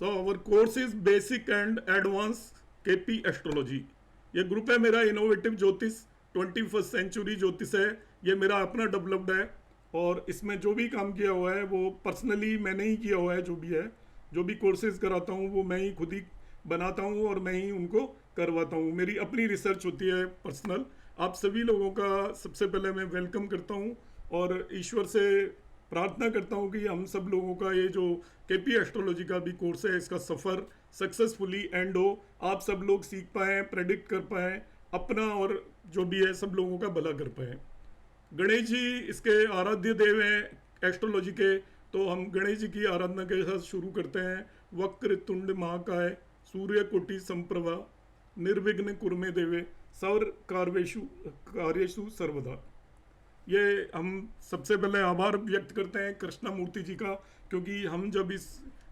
So our course is basic and advance KP astrology. ये group है मेरा innovative ज्योतिष, 21st सेंचुरी ज्योतिष है। ये मेरा अपना डेवलप्ड है और इसमें जो भी काम किया हुआ है वो पर्सनली मैंने ही किया हुआ है। जो भी है, जो भी कोर्सेज कराता हूँ वो मैं ही खुद ही बनाता हूँ और मैं ही उनको करवाता हूँ। मेरी अपनी रिसर्च होती है पर्सनल। आप सभी लोगों का सबसे पहले मैं वेलकम करता हूँ और ईश्वर से प्रार्थना करता हूँ कि हम सब लोगों का ये जो केपी एस्ट्रोलॉजी का भी कोर्स है इसका सफ़र सक्सेसफुली एंड हो, आप सब लोग सीख पाएँ, प्रेडिक्ट कर पाएँ, अपना और जो भी है सब लोगों का भला कर पाएँ। गणेश जी इसके आराध्य देव हैं एस्ट्रोलॉजी के, तो हम गणेश जी की आराधना के साथ शुरू करते हैं। वक्र तुंड महाकाय सूर्य कोटि संप्रभा निर्विघ्न कुरमे देवे सौर कार्येषु सर्वदा। ये हम सबसे पहले आभार व्यक्त करते हैं कृष्णा मूर्ति जी का, क्योंकि हम जब इस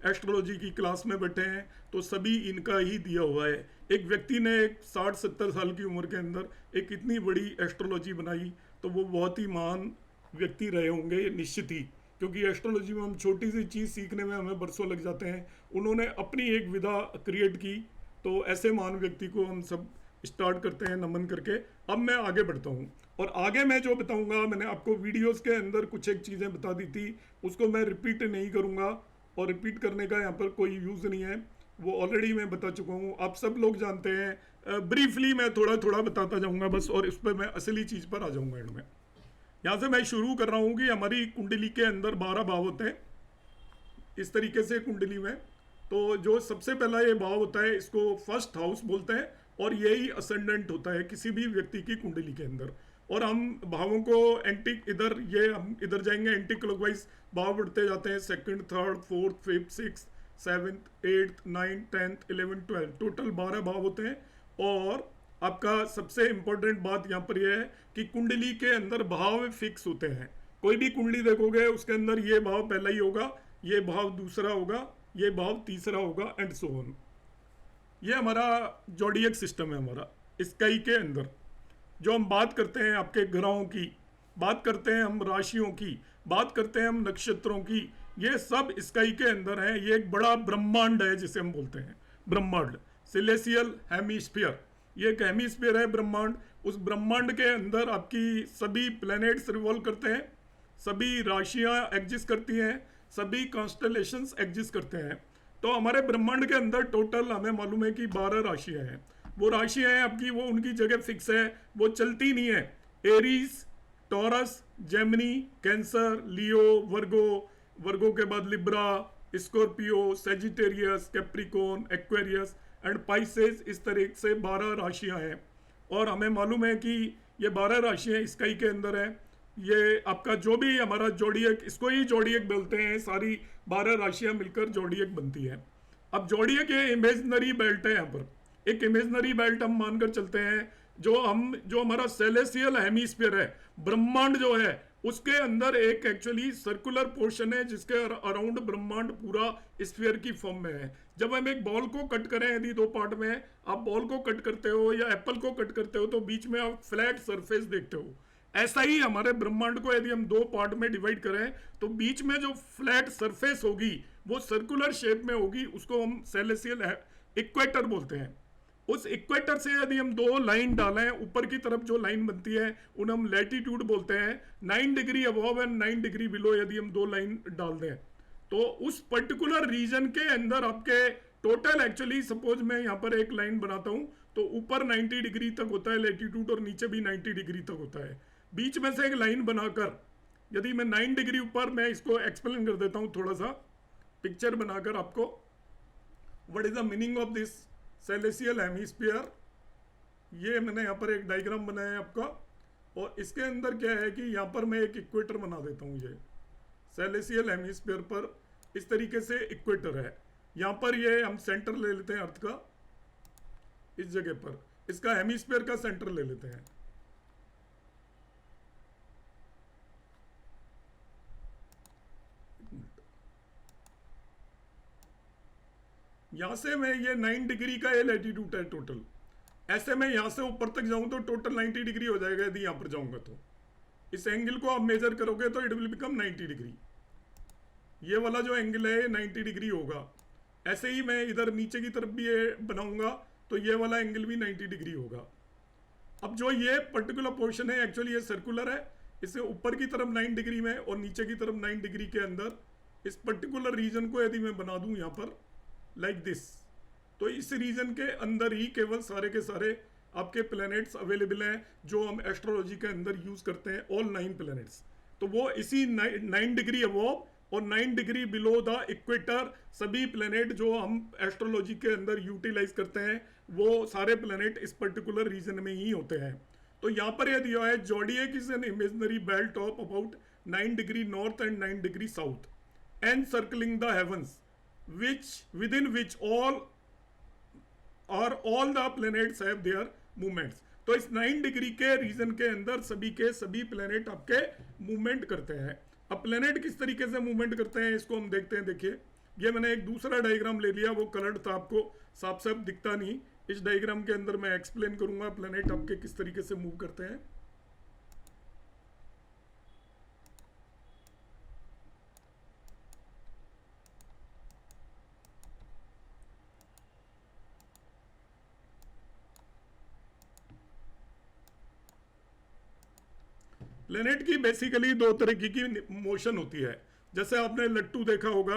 एस्ट्रोलॉजी की क्लास में बैठे हैं तो सभी इनका ही दिया हुआ है। एक व्यक्ति ने एक 60-70 साल की उम्र के अंदर एक इतनी बड़ी एस्ट्रोलॉजी बनाई तो वो बहुत ही महान व्यक्ति रहे होंगे निश्चित ही, क्योंकि एस्ट्रोलॉजी में हम छोटी सी चीज़ सीखने में हमें बरसों लग जाते हैं। उन्होंने अपनी एक विधा क्रिएट की, तो ऐसे महान व्यक्ति को हम सब स्टार्ट करते हैं नमन करके। अब मैं आगे बढ़ता हूँ और आगे मैं जो बताऊंगा, मैंने आपको वीडियोस के अंदर कुछ एक चीज़ें बता दी थी, उसको मैं रिपीट नहीं करूँगा और रिपीट करने का यहाँ पर कोई यूज़ नहीं है, वो ऑलरेडी मैं बता चुका हूँ, आप सब लोग जानते हैं। ब्रीफली मैं थोड़ा थोड़ा बताता जाऊँगा बस, और इस पर मैं असली चीज़ पर आ जाऊँगा एंड में। यहाँ से मैं शुरू कर रहा हूँ कि हमारी कुंडली के अंदर 12 भाव होते हैं इस तरीके से कुंडली में। तो जो सबसे पहला ये भाव होता है इसको फर्स्ट हाउस बोलते हैं और यही असेंडेंट होता है किसी भी व्यक्ति की कुंडली के अंदर। और हम भावों को एंटी इधर ये हम इधर जाएंगे एंटी क्लॉकवाइज भाव बढ़ते जाते हैं, second, third, fourth, fifth, six, seventh, eighth, 9, 10, 11, 12, total 12 भाव होते हैं। और आपका सबसे इंपॉर्टेंट बात यहाँ पर यह है कि कुंडली के अंदर भाव फिक्स होते हैं। कोई भी कुंडली देखोगे उसके अंदर ये भाव पहला ही होगा, ये भाव दूसरा होगा, ये भाव तीसरा होगा एंड सो ऑन। ये हमारा जोडियक सिस्टम है हमारा स्काई के अंदर। जो हम बात करते हैं आपके ग्रहों की, बात करते हैं हम राशियों की, बात करते हैं हम नक्षत्रों की, ये सब स्काई के अंदर है। ये एक बड़ा ब्रह्मांड है जिसे हम बोलते हैं ब्रह्मांड, सिलेसियल हेमिस्फीयर। ये एक हेमिस्फीयर है ब्रह्मांड। उस ब्रह्मांड के अंदर आपकी सभी प्लैनेट्स रिवॉल्व करते हैं, सभी राशियां एग्जिस्ट करती हैं, सभी कॉन्स्टलेशंस एग्जिस्ट करते हैं। तो हमारे ब्रह्मांड के अंदर टोटल हमें मालूम है कि 12 राशियां हैं। वो राशियां हैं आपकी, वो उनकी जगह फिक्स है, वो चलती नहीं है। एरीज, टॉरस, जेमिनी, कैंसर, लियो, वर्गो, वर्गो के बाद Libra, Scorpio, Sagittarius, Capricorn, Aquarius and Pisces, इस तरह से 12 राशियां हैं। और हमें मालूम है कि ये 12 राशियां स्काई के अंदर हैं। ये आपका जो भी हमारा जोडियक, इसको ही जोडियक बोलते हैं, सारी 12 राशियां मिलकर जोडियक बनती है। अब जोडियक ये इमेजनरी बेल्ट है, यहाँ पर एक इमेजनरी बेल्ट हम मानकर चलते हैं। जो हमारा सेलेसियल हेमिस्फीयर है, ब्रह्मांड जो है, उसके अंदर एक एक्चुअली सर्कुलर पोर्शन है जिसके अराउंड ब्रह्मांड पूरा स्फीयर की फॉर्म में है। जब हम एक बॉल को कट करें, यदि दो पार्ट में आप बॉल को कट करते हो या एप्पल को कट करते हो तो बीच में आप फ्लैट सरफेस देखते हो। ऐसा ही हमारे ब्रह्मांड को यदि हम दो पार्ट में डिवाइड करें तो बीच में जो फ्लैट सरफेस होगी वो सर्कुलर शेप में होगी, उसको हम सेलेसियल इक्वेटर बोलते हैं। उस इक्वेटर से यदि हम दो लाइन डालें, ऊपर की तरफ जो लाइन बनती है उन्हें हम लैटिट्यूड बोलते हैं। 9 degree above and 9 degree below यदि हम दो लाइन डाल दें तो उस पर्टिकुलर रीजन के अंदर आपके टोटल एक्चुअली, सपोज मैं यहाँ पर एक लाइन बनाता हूँ तो ऊपर 90 डिग्री तक होता है लैटिट्यूड और नीचे भी 90 डिग्री तक होता है। बीच में से एक लाइन बनाकर यदि मैं 9 डिग्री ऊपर, मैं इसको एक्सप्लेन कर देता हूँ थोड़ा सा पिक्चर बनाकर आपको। What is the meaning of this celestial hemisphere? ये मैंने यहाँ पर एक डायग्राम बनाया है आपका, और इसके अंदर क्या है कि यहाँ पर मैं एक इक्वेटर बना देता हूँ। ये सेलेसियल हेमिस्फीयर पर इस तरीके से इक्वेटर है। यहाँ पर ये हम सेंटर ले लेते हैं अर्थ का, इस जगह पर इसका हेमिस्फीयर का सेंटर ले लेते हैं। यहां से मैं ये 9 डिग्री का ये लैटिट्यूड है टोटल। ऐसे मैं यहां से ऊपर तक जाऊं तो टोटल 90 डिग्री हो जाएगा। यदि यहां पर जाऊंगा तो इस एंगल को आप मेजर करोगे तो इट विल बिकम 90 डिग्री। ये वाला जो एंगल है 90 डिग्री होगा। ऐसे ही मैं इधर नीचे की तरफ भी ये बनाऊंगा तो ये वाला एंगल भी 90 डिग्री होगा। अब जो ये पर्टिकुलर पोर्शन है एक्चुअली ये सर्कुलर है, इसे ऊपर की तरफ 9 डिग्री में और नीचे की तरफ 9 डिग्री के अंदर इस पर्टिकुलर रीजन को यदि मैं बना दूं यहाँ पर लाइक दिस, तो इस रीजन के अंदर ही केवल सारे के सारे आपके प्लैनेट्स अवेलेबल हैं जो हम एस्ट्रोलॉजी के अंदर यूज करते हैं, ऑल 9 प्लैनेट्स। तो वो इसी 9 डिग्री अबव और 9 डिग्री बिलो द इक्वेटर सभी प्लैनेट जो हम एस्ट्रोलॉजी के अंदर यूटिलाइज करते हैं वो सारे प्लैनेट इस पर्टिकुलर रीजन में ही होते हैं। तो यहाँ पर यह दिया है zodiac is an imaginary belt of about 9 degree north and 9 degree south and circling the heavens which within which all the planets have their movements। तो इस 9 डिग्री के रीजन के अंदर सभी के सभी प्लेनेट आपके मूवमेंट करते हैं। अब प्लेनेट किस तरीके से मूवमेंट करते हैं इसको हम देखते हैं। देखिए ये मैंने एक दूसरा डायग्राम ले लिया, वो कलर्ड था, आपको साफ साफ दिखता नहीं। इस डायग्राम के अंदर मैं एक्सप्लेन करूंगा प्लेनेट आपके किस तरीके से मूव करते हैं। प्लेनेट की बेसिकली दो तरीके की मोशन होती है। जैसे आपने लट्टू देखा होगा,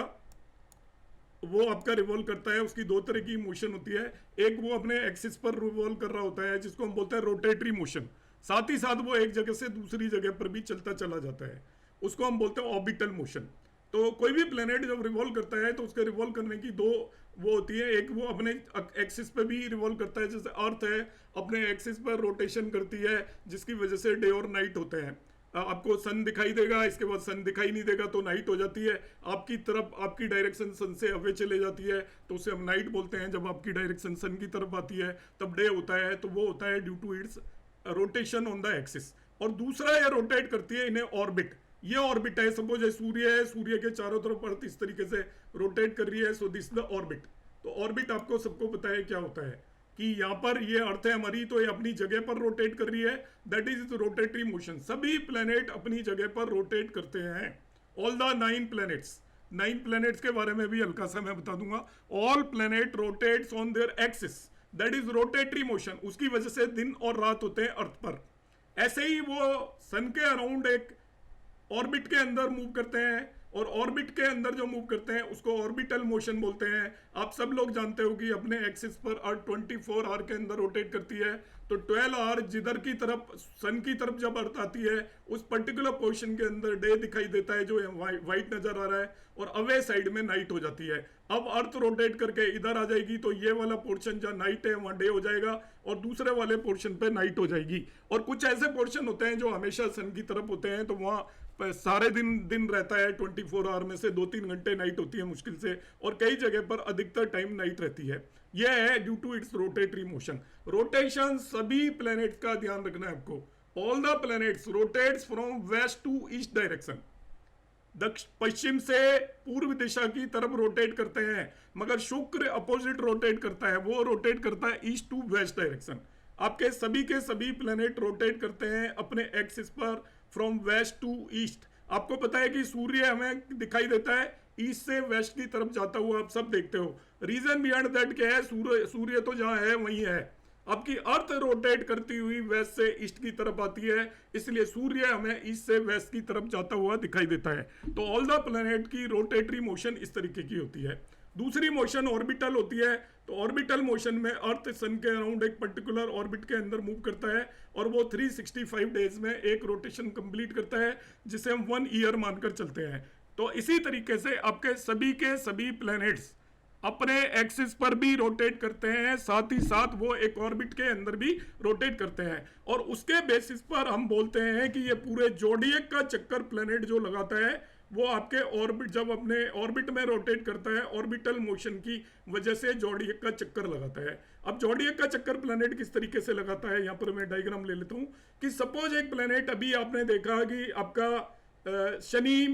वो आपका रिवॉल्व करता है, उसकी दो तरह की मोशन होती है। एक वो अपने एक्सिस पर रिवॉल्व कर रहा होता है जिसको हम बोलते हैं रोटेटरी मोशन, साथ ही साथ वो एक जगह से दूसरी जगह पर भी चलता चला जाता है, उसको हम बोलते हैं ऑर्बिटल मोशन। तो कोई भी प्लेनेट जब रिवॉल्व करता है तो उसके रिवॉल्व करने की दो वो होती है, एक वो अपने एक्सिस पे भी रिवॉल्व करता है, जैसे अर्थ है अपने एक्सिस पर रोटेशन करती है जिसकी वजह से डे और नाइट होते हैं। आपको सन दिखाई देगा, इसके बाद सन दिखाई नहीं देगा तो नाइट हो जाती है। आपकी तरफ आपकी डायरेक्शन सन से अवे चले जाती है तो उसे हम नाइट बोलते हैं। जब आपकी डायरेक्शन सन की तरफ आती है तब डे होता है, तो वो होता है due to its rotation on the axis. और दूसरा ये रोटेट करती है इन्हें ऑर्बिट। ये ऑर्बिट है, सपोज सूर्य है, सूर्य के चारों तरफ अर्थ इस तरीके से रोटेट कर रही है, सो दिस द ऑर्बिट। तो ऑर्बिट आपको सबको पता है क्या होता है कि यहाँ पर ये अर्थ है हमारी, तो ये अपनी जगह पर रोटेट कर रही है, दैट इज रोटेटरी मोशन। सभी प्लेनेट अपनी जगह पर रोटेट करते हैं, ऑल द 9 प्लैनेट्स। 9 प्लैनेट्स के बारे में भी हल्का सा मैं बता दूंगा। All planet rotates on their axis, that is rotatory motion. उसकी वजह से दिन और रात होते हैं अर्थ पर। ऐसे ही वो सन के अराउंड एक ऑर्बिट के अंदर मूव करते हैं, और ऑर्बिट के अंदर जो मूव करते हैं उसको ऑर्बिटल मोशन बोलते हैं। आप सब लोग जानते हो कि अपने एक्सिस पर अर्थ 24 आवर के अंदर रोटेट करती है, तो 12 आवर जिधर की तरफ सन की तरफ जब अर्थ आती है उस पर्टिकुलर पोर्शन के अंदर डे दिखाई देता है जो वाइट नजर आ रहा है, और अवे साइड में नाइट हो जाती है। अब अर्थ रोटेट करके इधर आ जाएगी तो ये वाला पोर्शन जहाँ नाइट है वहाँ डे हो जाएगा, और दूसरे वाले पोर्शन पे नाइट हो जाएगी। और कुछ ऐसे पोर्शन होते हैं जो हमेशा सन की तरफ होते हैं, तो वहाँ सारे दिन रहता है, 24 आवर में से 2-3 घंटे नाइट होती है मुश्किल से, और कई जगह पर अधिकतर टाइम नाइट रहती है। यह है due to its rotatory motion. Rotation सभी प्लैनेट्स का ध्यान रखना है आपको। All the planets rotates from west to east direction. पश्चिम से पूर्व दिशा की तरफ रोटेट करते हैं, मगर शुक्र अपोजिट रोटेट करता है, वो रोटेट करता है ईस्ट टू वेस्ट डायरेक्शन। आपके सभी के सभी प्लैनेट रोटेट करते हैं अपने एक्सिस पर फ्रॉम वेस्ट टू ईस्ट। आपको पता है कि सूर्य हमें दिखाई देता है ईस्ट से वेस्ट की तरफ जाता हुआ, आप सब देखते हो। रीजन बिहाइंड दैट क्या है, सूर्य तो जहां है वहीं है। आपकी अर्थ रोटेट करती हुई वेस्ट से ईस्ट की तरफ आती है, इसलिए सूर्य हमें ईस्ट से वेस्ट की तरफ जाता हुआ दिखाई देता है। तो ऑल द प्लैनेट की रोटेटरी मोशन इस तरीके की होती है। दूसरी मोशन ऑर्बिटल होती है। तो ऑर्बिटल मोशन में अर्थ सन के अराउंड एक पर्टिकुलर ऑर्बिट के अंदर मूव करता है, और वो 365 डेज में एक रोटेशन कंप्लीट करता है, जिसे हम 1 ईयर मानकर चलते हैं। तो इसी तरीके से आपके सभी प्लैनेट्स अपने एक्सिस पर भी रोटेट करते हैं, साथ ही साथ वो एक ऑर्बिट के अंदर भी रोटेट करते हैं, और उसके बेसिस पर हम बोलते हैं कि ये पूरे ज़ोडिएक का चक्कर प्लैनेट जो लगाता है वो आपके ऑर्बिट जब अपने ऑर्बिट में रोटेट करता है, ऑर्बिटल मोशन की वजह से ज़ोडिएक का चक्कर लगाता है। अब ज़ोडिएक का चक्कर प्लैनेट किस तरीके से लगाता है, यहाँ पर मैं डायग्राम ले लेता हूँ कि सपोज एक प्लैनेट, अभी आपने देखा कि आपका शनि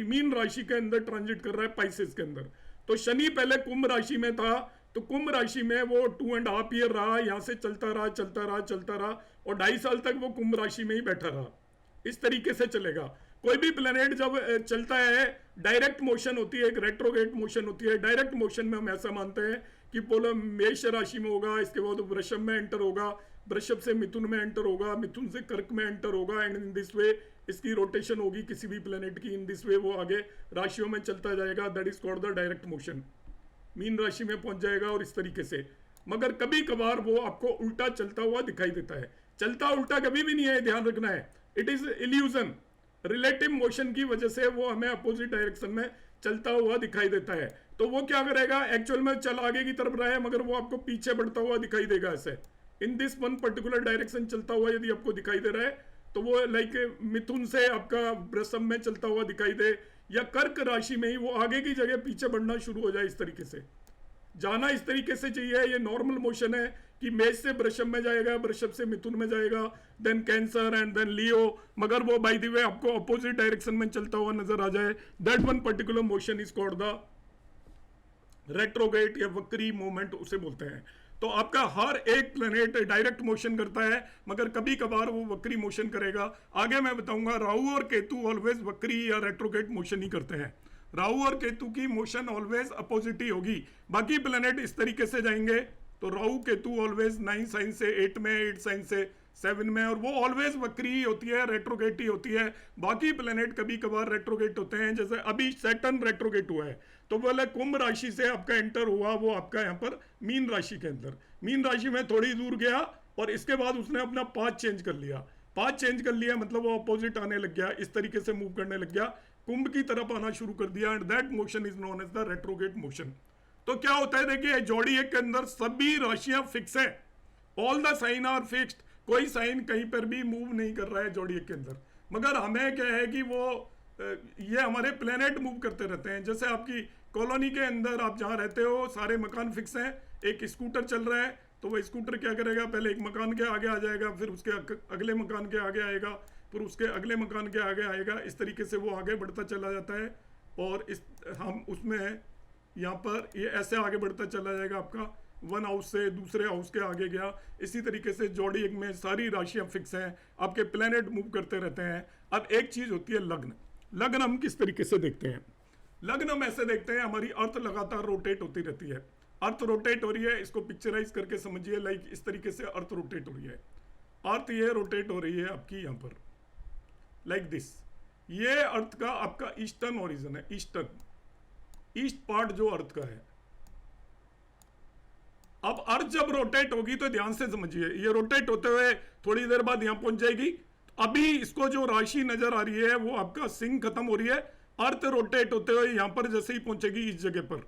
मीन राशि के अंदर ट्रांजिट कर रहा है पाइसेस के अंदर। तो शनि पहले कुंभ राशि में था, तो कुंभ राशि में वो 2.5 ईयर रहा, यहाँ से चलता रहा, और 2.5 साल तक वो कुंभ राशि में ही बैठा रहा। इस तरीके से चलेगा। कोई भी प्लैनेट जब चलता है डायरेक्ट मोशन होती है, एक रेट्रोग्रेड मोशन होती है। डायरेक्ट मोशन में हम ऐसा मानते हैं कि पोलर मेष राशि में होगा, इसके बाद वृषभ में एंटर होगा, वृषभ से मिथुन में एंटर होगा, मिथुन से कर्क में एंटर होगा, एंड इन दिस वे इसकी रोटेशन होगी किसी भी प्लेनेट की। इन दिस वे वो आगे राशियों में चलता जाएगा, that is called the direct motion. Mean राशि में पहुंच जाएगा और इस तरीके से। मगर कभी कभार वो आपको उल्टा चलता हुआ दिखाई देता है। चलता उल्टा कभी भी नहीं है, ध्यान रखना है, it is illusion. Relative motion की वजह से वो हमें अपोजिट डायरेक्शन में चलता हुआ दिखाई देता है। तो वो क्या करेगा, एक्चुअल में चल आगे की तरफ रहा है मगर वो आपको पीछे बढ़ता हुआ दिखाई देगा ऐसे। In this one particular direction चलता हुआ यदि आपको दिखाई दे रहा है तो वो लाइक मिथुन से आपका वृषभ में चलता हुआ दिखाई दे, या कर्क राशि में ही वो आगे की जगह पीछे बढ़ना शुरू हो जाए। इस तरीके से जाना इस तरीके से चाहिए। ये नॉर्मल मोशन है कि मेष से वृषभ में जाएगा, वृषभ से मिथुन में जाएगा, देन कैंसर एंड देन लियो, मगर वो बाय द वे आपको अपोजिट डायरेक्शन में चलता हुआ नजर आ जाए। That one particular motion is called the retrograde या वक्री मूवमेंट उसे बोलते हैं। तो आपका हर एक प्लेनेट डायरेक्ट मोशन करता है मगर कभी कभार वो वक्री मोशन करेगा। आगे मैं बताऊंगा, राहु और केतु ऑलवेज वक्री या रेट्रोग्रेड मोशन ही करते हैं। राहु और केतु की मोशन ऑलवेज अपोजिट ही होगी। बाकी प्लेनेट इस तरीके से जाएंगे तो राहु केतु ऑलवेज 9 साइन से 8 में, 8 साइन से 7 में, और वो ऑलवेज वक्री ही होती है, रेट्रोगेट ही होती है। बाकी प्लेनेट कभी कभार रेट्रोगेट होते हैं, जैसे अभी सैटर्न रेट्रोगेट हुआ है तो बोले कुंभ राशि से आपका एंटर हुआ, वो आपका यहाँ पर मीन राशि के अंदर, मीन राशि में थोड़ी दूर गया और इसके बाद उसने अपना पाथ चेंज कर लिया। पाथ चेंज कर लिया मतलब वो अपोजिट आने लग गया, इस तरीके से मूव करने लग गया, कुंभ की तरफ आना शुरू कर दिया, and that motion is known as the retrograde motion. तो क्या होता है, देखिए जोड़िएक के अंदर सभी राशियां फिक्स है, all the sign are fixed, कोई साइन कहीं पर भी मूव नहीं कर रहा है जोड़िएक के अंदर। मगर हमें क्या है कि वो ये हमारे प्लेनेट मूव करते रहते हैं। जैसे आपकी कॉलोनी के अंदर आप जहाँ रहते हो सारे मकान फिक्स हैं, एक स्कूटर चल रहा है तो वो स्कूटर क्या करेगा, पहले एक मकान के आगे आ जाएगा, फिर उसके अगले मकान के आगे आएगा, फिर उसके अगले मकान के आगे आएगा, इस तरीके से वो आगे बढ़ता चला जाता है। और इस हम उसमें यहाँ पर ये ऐसे आगे बढ़ता चला जाएगा, आपका वन हाउस से दूसरे हाउस के आगे गया। इसी तरीके से जोड़िएक में सारी राशियां फिक्स हैं, आपके प्लेनेट मूव करते रहते हैं। अब एक चीज होती है लग्न। लग्न हम किस तरीके से देखते हैं, लग्न हम ऐसे देखते हैं, हमारी अर्थ लगातार रोटेट होती रहती है। अर्थ रोटेट हो रही है, इसको पिक्चराइज करके समझिए, लाइक इस तरीके से अर्थ रोटेट हो रही है। अर्थ ये रोटेट हो रही है आपकी यहाँ पर लाइक दिस। ये अर्थ का आपका ईस्टर्न ओरिजिन है, ईस्टर्न, ईस्ट पार्ट जो अर्थ का है। अब अर्थ जब रोटेट होगी तो ध्यान से समझिए, ये रोटेट होते हुए थोड़ी देर बाद यहां पहुंच जाएगी। अभी इसको जो राशि नजर आ रही है वो आपका सिंह खत्म हो रही है, अर्थ रोटेट होते हुए यहां पर जैसे ही पहुंचेगी इस जगह पर,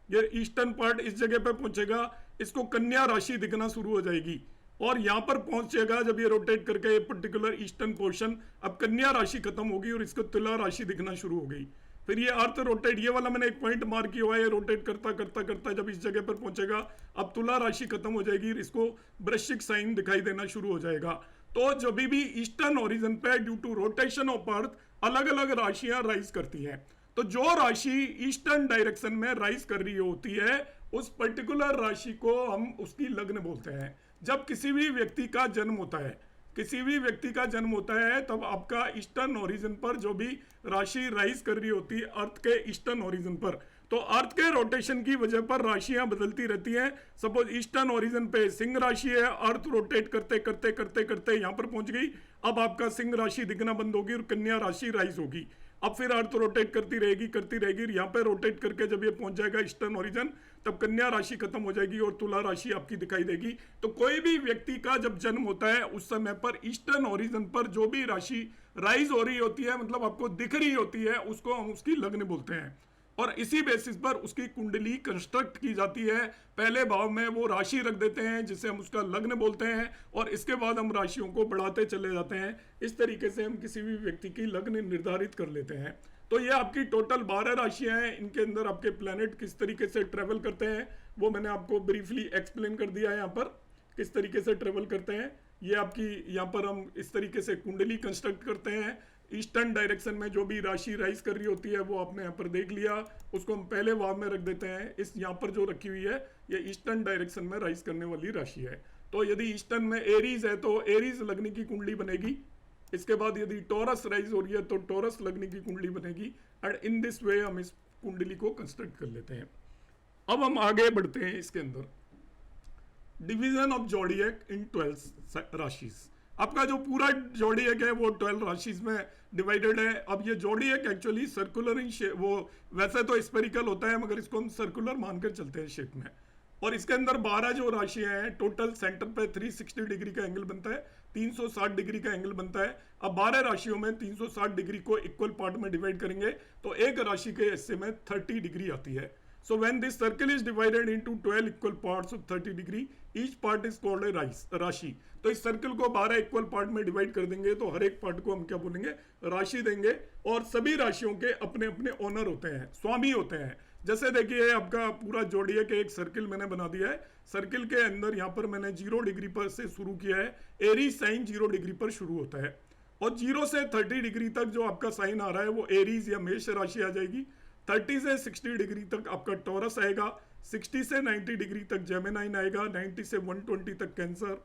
ये ईस्टर्न पार्ट इस जगह पर पहुंचेगा, इसको कन्या राशि दिखना शुरू हो जाएगी। और यहां पर पहुंचेगा जब ये रोटेट करके ये पर्टिकुलर ईस्टर्न पोर्शन, अब कन्या राशि खत्म होगी और इसको तुला राशि दिखना शुरू हो गई। फिर ये अर्थ रोटेट, ये वाला मैंने एक पॉइंट मार्क किया हुआ है, रोटेट करता करता करता जब इस जगह पर पहुंचेगा अब तुला राशि खत्म हो जाएगी, इसको वृश्चिक साइन दिखाई देना शुरू हो जाएगा। तो जब भी ईस्टर्न ओरिजिन पे due to rotation of earth अलग अलग राशियां राइज करती हैं। तो जो राशि ईस्टर्न डायरेक्शन में राइज कर रही होती है उस पर्टिकुलर राशि को हम उसकी लग्न बोलते हैं। जब किसी भी व्यक्ति का जन्म होता है, किसी भी व्यक्ति का जन्म होता है तब आपका ईस्टर्न ओरिजिन पर जो भी राशि राइज कर रही होती है अर्थ के ईस्टर्न ओरिजिन पर, तो अर्थ के रोटेशन की वजह पर राशियां बदलती रहती हैं। सपोज ईस्टर्न ओरिजिन पे सिंह राशि है, अर्थ रोटेट करते करते करते करते यहां पर पहुंच गई, अब आपका सिंह राशि दिखना बंद होगी और कन्या राशि राइज होगी। अब फिर अर्थ रोटेट करती रहेगी, यहाँ पे रोटेट करके जब ये पहुंच जाएगा ईस्टर्न ओरिजिन तब कन्या राशि खत्म हो जाएगी और तुला राशि आपकी दिखाई देगी। तो कोई भी व्यक्ति का जब जन्म होता है उस समय पर ईस्टर्न ओरिजिन पर जो भी राशि राइज हो रही होती है, मतलब आपको दिख रही होती है, उसको हम उसकी लग्न बोलते हैं। और इसी बेसिस पर उसकी कुंडली कंस्ट्रक्ट की जाती है। पहले भाव में वो राशि रख देते हैं जिसे हम उसका लग्न बोलते हैं, और इसके बाद हम राशियों को बढ़ाते चले जाते हैं। इस तरीके से हम किसी भी व्यक्ति की लग्न निर्धारित कर लेते हैं। तो ये आपकी टोटल 12 राशियां हैं, इनके अंदर आपके प्लैनेट किस तरीके से ट्रेवल करते हैं वो मैंने आपको ब्रीफली एक्सप्लेन कर दिया है। यहाँ पर किस तरीके से ट्रेवल करते हैं ये आपकी, यहाँ पर हम इस तरीके से कुंडली कंस्ट्रक्ट करते हैं। ईस्टर्न डायरेक्शन में जो भी राशि राइज कर रही होती है वो आपने यहाँ पर देख लिया, उसको हम पहले भाव में रख देते हैं। इस यहाँ पर जो रखी हुई है ये ईस्टर्न डायरेक्शन में राइज करने वाली राशि है। तो यदि ईस्टर्न में एरीज है तो एरीज लगने की कुंडली बनेगी, इसके बाद यदि टॉरस राइज हो रही है तो टॉरस लगने की कुंडली बनेगी। एंड इन दिस वे हम इस कुंडली को कंस्ट्रक्ट कर लेते हैं। अब हम आगे बढ़ते हैं इसके अंदर, डिवीजन ऑफ जोडिएक इन 12 राशिज। आपका जो पूरा जोडिएक है वो 12 राशिज में डिवाइडेड है। अब ये जोडिएक एक्चुअली सर्कुलर इन शेप, वो वैसे तो स्पेरिकल होता है मगर इसको हम सर्कुलर मानकर चलते हैं शेप में। और इसके अंदर 12 जो राशियां हैं, टोटल सेंटर पे 360 डिग्री का एंगल बनता है, 360 डिग्री का एंगल बनता है। अब 12 राशियों में 360 डिग्री को इक्वल पार्ट में डिवाइड करेंगे तो एक राशि के हिस्से में 30 डिग्री आती है। So when this circle is divided into 12 equal parts of 30 degree, each part is called a राशि। तो इस सर्कल को 12 इक्वल पार्ट में डिवाइड कर देंगे तो हर एक पार्ट को हम क्या बोलेंगे, राशि देंगे। और सभी राशियों के अपने अपने ओनर होते हैं, स्वामी होते हैं। जैसे देखिए आपका पूरा जोडिएक एक सर्किल मैंने बना दिया है। सर्किल के अंदर यहाँ पर मैंने 0 डिग्री पर से शुरू किया है। एरीज साइन 0 डिग्री पर शुरू होता है और 0 से 30 डिग्री तक जो आपका साइन आ रहा है वो एरीज या मेष राशि आ जाएगी। 30 से 60 डिग्री तक आपका टॉरस आएगा, 60 से 90 डिग्री तक जेमिनाइन आएगा, 90 से 120 तक कैंसर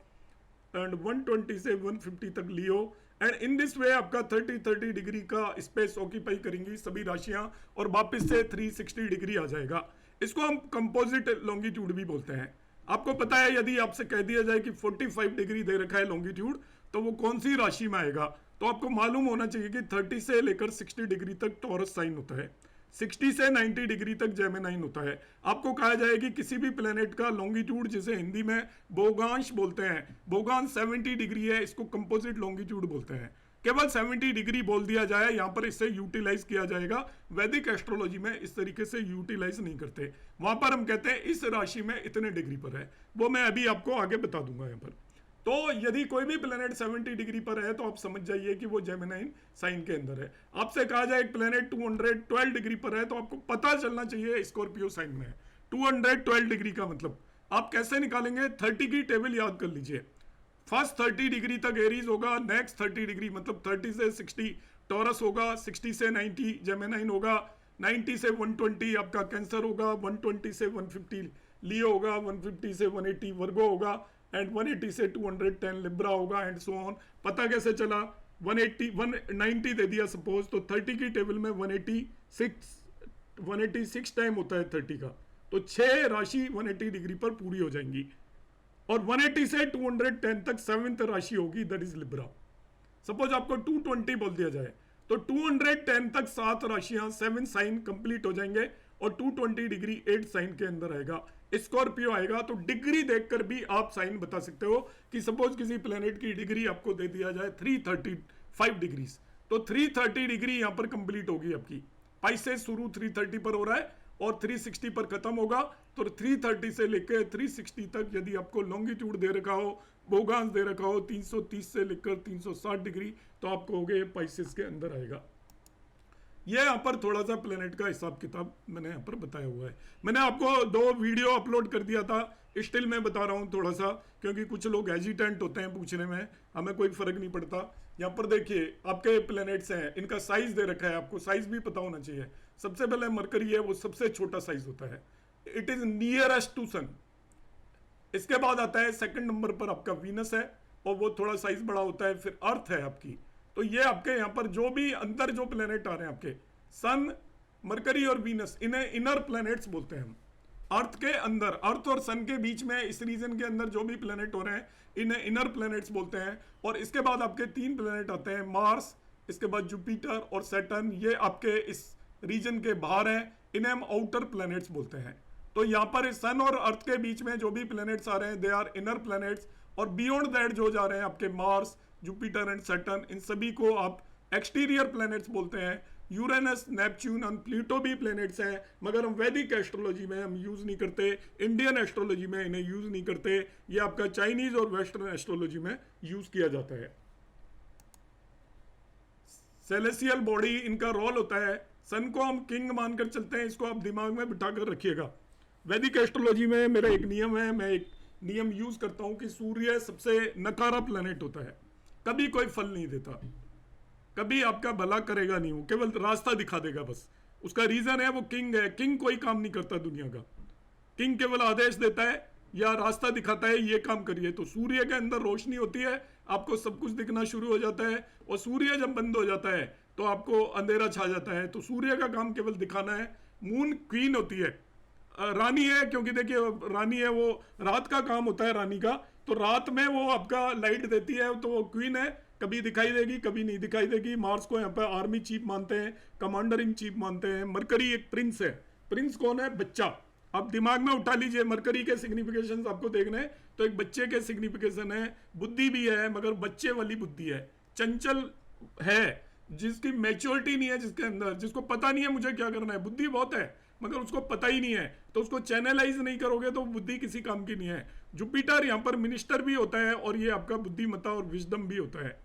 एंड 120 से 150 तक लियो। एंड इन दिस वे आपका 30 डिग्री का स्पेस ऑक्यूपाई करेंगी सभी राशियां और वापस से 360 डिग्री आ जाएगा। इसको हम कंपोजिट लॉन्गिट्यूड भी बोलते हैं। आपको पता है यदि आपसे कह दिया जाए कि 45 डिग्री दे रखा है लॉन्गिट्यूड तो वो कौन सी राशि में आएगा, तो आपको मालूम होना चाहिए कि 30 से लेकर 60 डिग्री तक टॉरस साइन होता है, 60 से 90 डिग्री तक जेमिनाइन होता है। आपको कहा जाए कि किसी भी प्लेनेट का लॉन्गिट्यूड जिसे हिंदी में भोगांश बोलते हैं, भोगांश 70 डिग्री है, इसको कंपोजिट लॉन्गिट्यूड बोलते हैं। केवल 70 डिग्री बोल दिया जाए, यहाँ पर इससे यूटिलाइज किया जाएगा। वैदिक एस्ट्रोलॉजी में इस तरीके से यूटिलाइज नहीं करते, वहां पर हम कहते हैं इस राशि में इतने डिग्री पर है, वो मैं अभी आपको आगे बता दूंगा यहाँ पर। तो यदि कोई भी प्लेनेट 70 डिग्री पर है तो आप समझ जाइए कि वो जेमिनाइन साइन के अंदर है। आपसे कहा जाए एक प्लेनेट 212 डिग्री पर है तो आपको पता चलना चाहिए स्कॉर्पियो साइन में है। 212 डिग्री का मतलब आप कैसे निकालेंगे, 30 की टेबल याद कर लीजिए। फर्स्ट 30 डिग्री तक एरीज होगा, नेक्स्ट 30 डिग्री मतलब 30 से 60 टॉरस होगा, 60 से 90 जेमिनाइन होगा, 90 से 120 आपका कैंसर होगा, 120 से 150 लियो होगा, 150 से 180 वर्गो होगा एंड 180 से 210 लिब्रा होगा एंड सो ऑन। पता कैसे चला, 190 दे दिया सपोज, तो 30 की टेबल में 186 टाइम होता है 30 का, तो 6 राशि 180 डिग्री पर पूरी हो जाएंगी। और 180 से 210 तक 7th राशि होगी, दैट इज लिब्रा। सपोज आपको 220 बोल दिया जाए तो 210 तक 7 राशियां 7 साइन कंप्लीट हो जाएंगे और 220 डिग्री 8 साइन के अंदर आएगा, स्कॉर्पियो आएगा। तो डिग्री देखकर भी आप साइन बता सकते हो कि सपोज किसी प्लेनेट की डिग्री आपको दे दिया जाए 335 डिग्री, तो 330 डिग्री यहां पर कंप्लीट होगी आपकी। पाइसेस शुरू 330 पर हो रहा है और 360 पर खत्म होगा, तो 330 से लेकर 360 तक यदि आपको लॉन्गिट्यूड दे रखा हो, भोगांश दे रखा हो 330 से लेकर 360 डिग्री, तो आप कहोगे पाइसेस के अंदर आएगा। ये यहाँ पर थोड़ा सा प्लेनेट का हिसाब किताब मैंने यहाँ पर बताया हुआ है। मैंने आपको 2 वीडियो अपलोड कर दिया था, स्टिल मैं बता रहा हूँ थोड़ा सा, क्योंकि कुछ लोग हेजिटेंट होते हैं पूछने में, हमें कोई फर्क नहीं पड़ता। यहाँ पर देखिए आपके प्लेनेट्स हैं, इनका साइज दे रखा है, आपको साइज भी पता होना चाहिए। सबसे पहले मरकरी है, वो सबसे छोटा साइज होता है, इट इज नियरेस्ट टू सन। इसके बाद आता है सेकंड नंबर पर आपका वीनस है और वो थोड़ा साइज बड़ा होता है, फिर अर्थ है आपकी। तो ये आपके यहाँ पर जो भी अंदर जो प्लेनेट आ रहे हैं आपके, सन, मरकरी और वीनस, इन्हें इनर प्लेनेट्स बोलते हैं हम। अर्थ के अंदर, अर्थ और सन के बीच में इस रीजन के अंदर जो भी प्लेनेट हो रहे हैं इन्हें इनर प्लेनेट्स बोलते हैं। और इसके बाद आपके 3 प्लेनेट आते हैं, मार्स, इसके बाद जुपिटर और सैटर्न, ये आपके इस रीजन के बाहर हैं, इन्हें हम आउटर प्लेनेट्स बोलते हैं। तो यहाँ पर सन और अर्थ के बीच में जो भी प्लेनेट्स आ रहे हैं दे आर इनर प्लेनेट्स, और बियॉन्ड दैट जो जा रहे हैं आपके मार्स, जुपिटर एंड सैटर्न, इन सभी को आप एक्सटीरियर प्लैनेट्स बोलते हैं। यूरेनस, नेपच्यून और प्लूटो भी प्लैनेट्स हैं, मगर हम वैदिक एस्ट्रोलॉजी में हम यूज नहीं करते, इंडियन एस्ट्रोलॉजी में इन्हें यूज नहीं करते, ये आपका चाइनीज और वेस्टर्न एस्ट्रोलॉजी में यूज किया जाता है। सेलेसियल बॉडी इनका रोल होता है। सन को हम किंग मानकर चलते हैं, इसको आप दिमाग में बिठा कर रखिएगा। वैदिक एस्ट्रोलॉजी में मेरा एक नियम है, मैं एक नियम यूज करता हूं कि सूर्य सबसे नकारा प्लैनेट होता है, कभी कोई फल नहीं देता, कभी आपका भला करेगा नहीं, वो केवल रास्ता दिखा देगा बस। उसका रीजन है वो किंग है, किंग कोई काम नहीं करता दुनिया का, किंग केवल आदेश देता है या रास्ता दिखाता है, ये काम करिए। तो सूर्य के अंदर रोशनी होती है, आपको सब कुछ दिखना शुरू हो जाता है, और सूर्य जब बंद हो जाता है तो आपको अंधेरा छा जाता है। तो सूर्य का काम केवल दिखाना है। मून क्वीन होती है, रानी है, क्योंकि देखिए रानी है, वो रात का काम होता है रानी का, तो रात में वो आपका लाइट देती है, तो वो क्वीन है, कभी दिखाई देगी कभी नहीं दिखाई देगी। मार्स को यहाँ पर आर्मी चीफ मानते हैं, कमांडर इन चीफ मानते हैं। मरकरी एक प्रिंस है। प्रिंस कौन है? बच्चा। आप दिमाग में उठा लीजिए, मरकरी के सिग्निफिकेशन आपको देखने हैं तो एक बच्चे के सिग्निफिकेशन है, बुद्धि भी है मगर बच्चे वाली बुद्धि है, चंचल है, जिसकी मैच्योरिटी नहीं है, जिसके अंदर, जिसको पता नहीं है मुझे क्या करना है। बुद्धि बहुत है मगर उसको पता ही नहीं है, तो उसको चैनलाइज नहीं करोगे तो बुद्धि किसी काम की नहीं है। जुपिटर यहाँ पर मिनिस्टर भी होता है, और ये आपका बुद्धिमत्ता और विजडम भी होता है।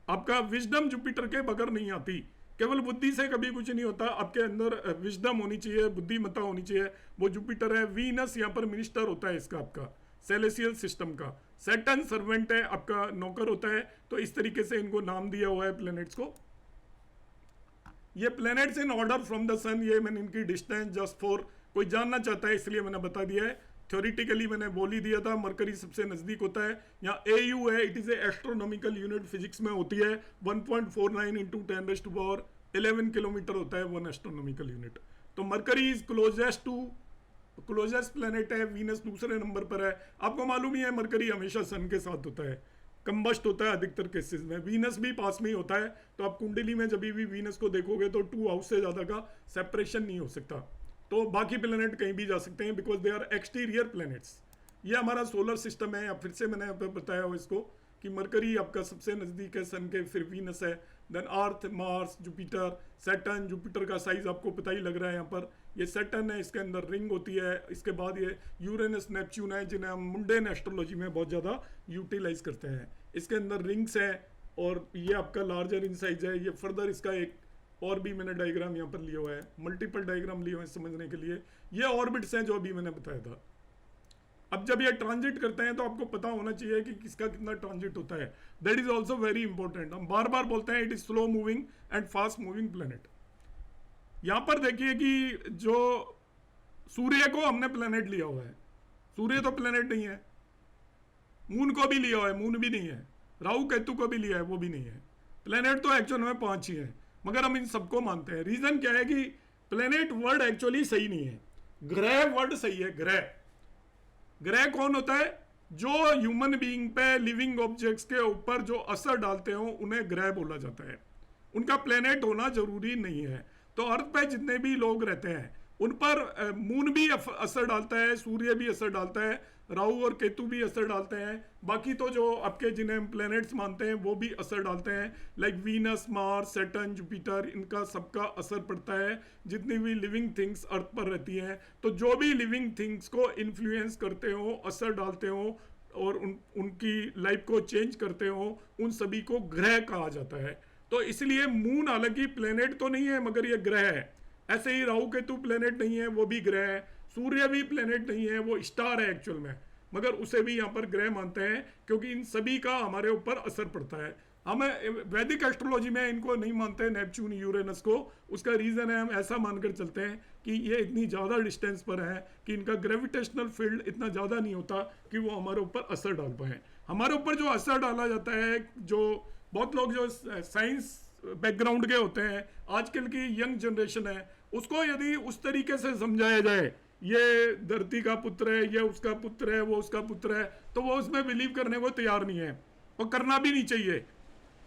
आपका विजडम जुपिटर के बगैर नहीं आती, केवल बुद्धि से कभी कुछ नहीं होता। आपके अंदर विजडम होनी चाहिए, बुद्धिमत्ता होनी चाहिए, वो जुपिटर है। वीनस यहाँ पर मिनिस्टर होता है इसका, आपका सेलेसियल सिस्टम का। सैटर्न सर्वेंट है, आपका नौकर होता है। तो इस तरीके से इनको नाम दिया हुआ है प्लैनेट्स को। ये planets in order from the sun, ये मैंने इनकी डिस्टेंस जस्ट फॉर कोई जानना चाहता है इसलिए मैंने बता दिया है। थ्योरेटिकली मैंने बोल ही दिया था, मरकरी सबसे नजदीक होता है। यहाँ AU है, it is a astronomical unit, physics में होती है 1.49 इंटू 10⁻11 किलोमीटर होता है 1 एस्ट्रोनॉमिकल यूनिट। तो मरकरी इज क्लोजेस्ट प्लैनेट है। वीनस दूसरे नंबर पर है। आपको मालूम ही है मरकरी हमेशा सन के साथ होता है, कंबस्ट होता है अधिकतर केसेस में। वीनस भी पास में ही होता है, तो आप कुंडली में जब भी वीनस को देखोगे तो 2 हाउस से ज़्यादा का सेपरेशन नहीं हो सकता। तो बाकी प्लेनेट कहीं भी जा सकते हैं, because they are exterior planets. ये हमारा सोलर सिस्टम है। या फिर से मैंने बताया हो इसको कि मरकरी आपका सबसे नज़दीक है सन के, फिर वीनस है, देन अर्थ, मार्स, जुपिटर, सैटर्न। जुपिटर का साइज आपको पता ही लग रहा है यहाँ पर, ये सैटर्न है, इसके अंदर रिंग होती है। इसके बाद ये यूरेनस, नेपच्यून है, जिन्हें हम मुंडेन एस्ट्रोलॉजी में बहुत ज़्यादा यूटिलाइज करते हैं। इसके अंदर रिंग्स है, और ये आपका लार्जर इन साइज है। ये फर्दर इसका एक और भी मैंने डायग्राम यहाँ पर लिया हुआ है, मल्टीपल डायग्राम लिए हुए हैं समझने के लिए। ये ऑर्बिट्स हैं जो अभी मैंने बताया था। अब जब ये ट्रांजिट करते हैं तो आपको पता होना चाहिए कि किसका कितना ट्रांजिट होता है। That is also very important. हम बार बार बोलते हैं it is slow moving and fast moving planet. यहां पर देखिए कि जो सूर्य को हमने प्लैनेट लिया हुआ है, सूर्य तो प्लैनेट नहीं है। मून को भी लिया हुआ है, मून भी नहीं है। राहु केतु को भी लिया है, वो भी नहीं है। प्लैनेट तो एक्चुअल में 5 ही है, मगर हम इन सबको मानते हैं। रीजन क्या है कि प्लैनेट वर्ड एक्चुअली सही नहीं है, ग्रह वर्ड सही है। ग्रह कौन होता है? जो ह्यूमन बीइंग पे, लिविंग ऑब्जेक्ट्स के ऊपर जो असर डालते हो उन्हें ग्रह बोला जाता है। उनका प्लेनेट होना जरूरी नहीं है। तो अर्थ पे जितने भी लोग रहते हैं उन पर मून भी असर डालता है, सूर्य भी असर डालता है, राहु और केतु भी असर डालते हैं। बाकी तो जो आपके जिन्हें हम प्लैनेट्स मानते हैं वो भी असर डालते हैं, like Venus, Mars, Saturn, Jupiter, इनका सबका असर पड़ता है। जितनी भी लिविंग थिंग्स अर्थ पर रहती हैं, तो जो भी लिविंग थिंग्स को इन्फ्लुएंस करते हो, असर डालते हो और उनकी लाइफ को चेंज करते हो, उन सभी को ग्रह कहा जाता है। तो इसलिए मून हालांकि प्लेनेट तो नहीं है मगर ये ग्रह है। ऐसे ही राहु केतु प्लेनेट नहीं है, वो भी ग्रह है। सूर्य भी प्लेनेट नहीं है, वो स्टार है एक्चुअल में, मगर उसे भी यहाँ पर ग्रह मानते हैं क्योंकि इन सभी का हमारे ऊपर असर पड़ता है। हम वैदिक एस्ट्रोलॉजी में इनको नहीं मानते नेपच्यून, यूरेनस को। उसका रीज़न है हम ऐसा मानकर चलते हैं कि ये इतनी ज़्यादा डिस्टेंस पर है कि इनका ग्रेविटेशनल फील्ड इतना ज़्यादा नहीं होता कि वो हमारे ऊपर असर डाल पाए। हमारे ऊपर जो असर डाला जाता है, जो बहुत लोग जो साइंस बैकग्राउंड के होते हैं, आजकल की यंग जनरेशन है, उसको यदि उस तरीके से समझाया जाए ये धरती का पुत्र है, ये उसका पुत्र है, वो उसका पुत्र है, तो वो उसमें बिलीव करने को तैयार नहीं है और करना भी नहीं चाहिए।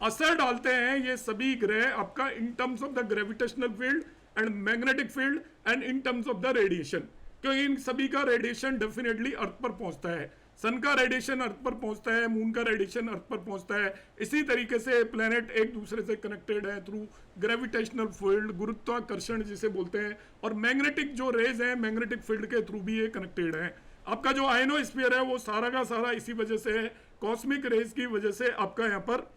असर डालते हैं ये सभी ग्रह आपका in terms of the gravitational field and magnetic field and in terms of the radiation, क्योंकि इन सभी का रेडिएशन डेफिनेटली अर्थ पर पहुंचता है। सन का रेडिएशन अर्थ पर पहुंचता है, मून का रेडिएशन अर्थ पर पहुंचता है। इसी तरीके से प्लैनेट एक दूसरे से कनेक्टेड है थ्रू ग्रेविटेशनल फील्ड, गुरुत्वाकर्षण जिसे बोलते हैं, और मैग्नेटिक जो रेज है मैग्नेटिक फील्ड के थ्रू भी ये कनेक्टेड है। आपका जो आयनोस्फीयर है वो सारा का सारा इसी वजह से है, कॉस्मिक रेज की वजह से आपका यहाँ पर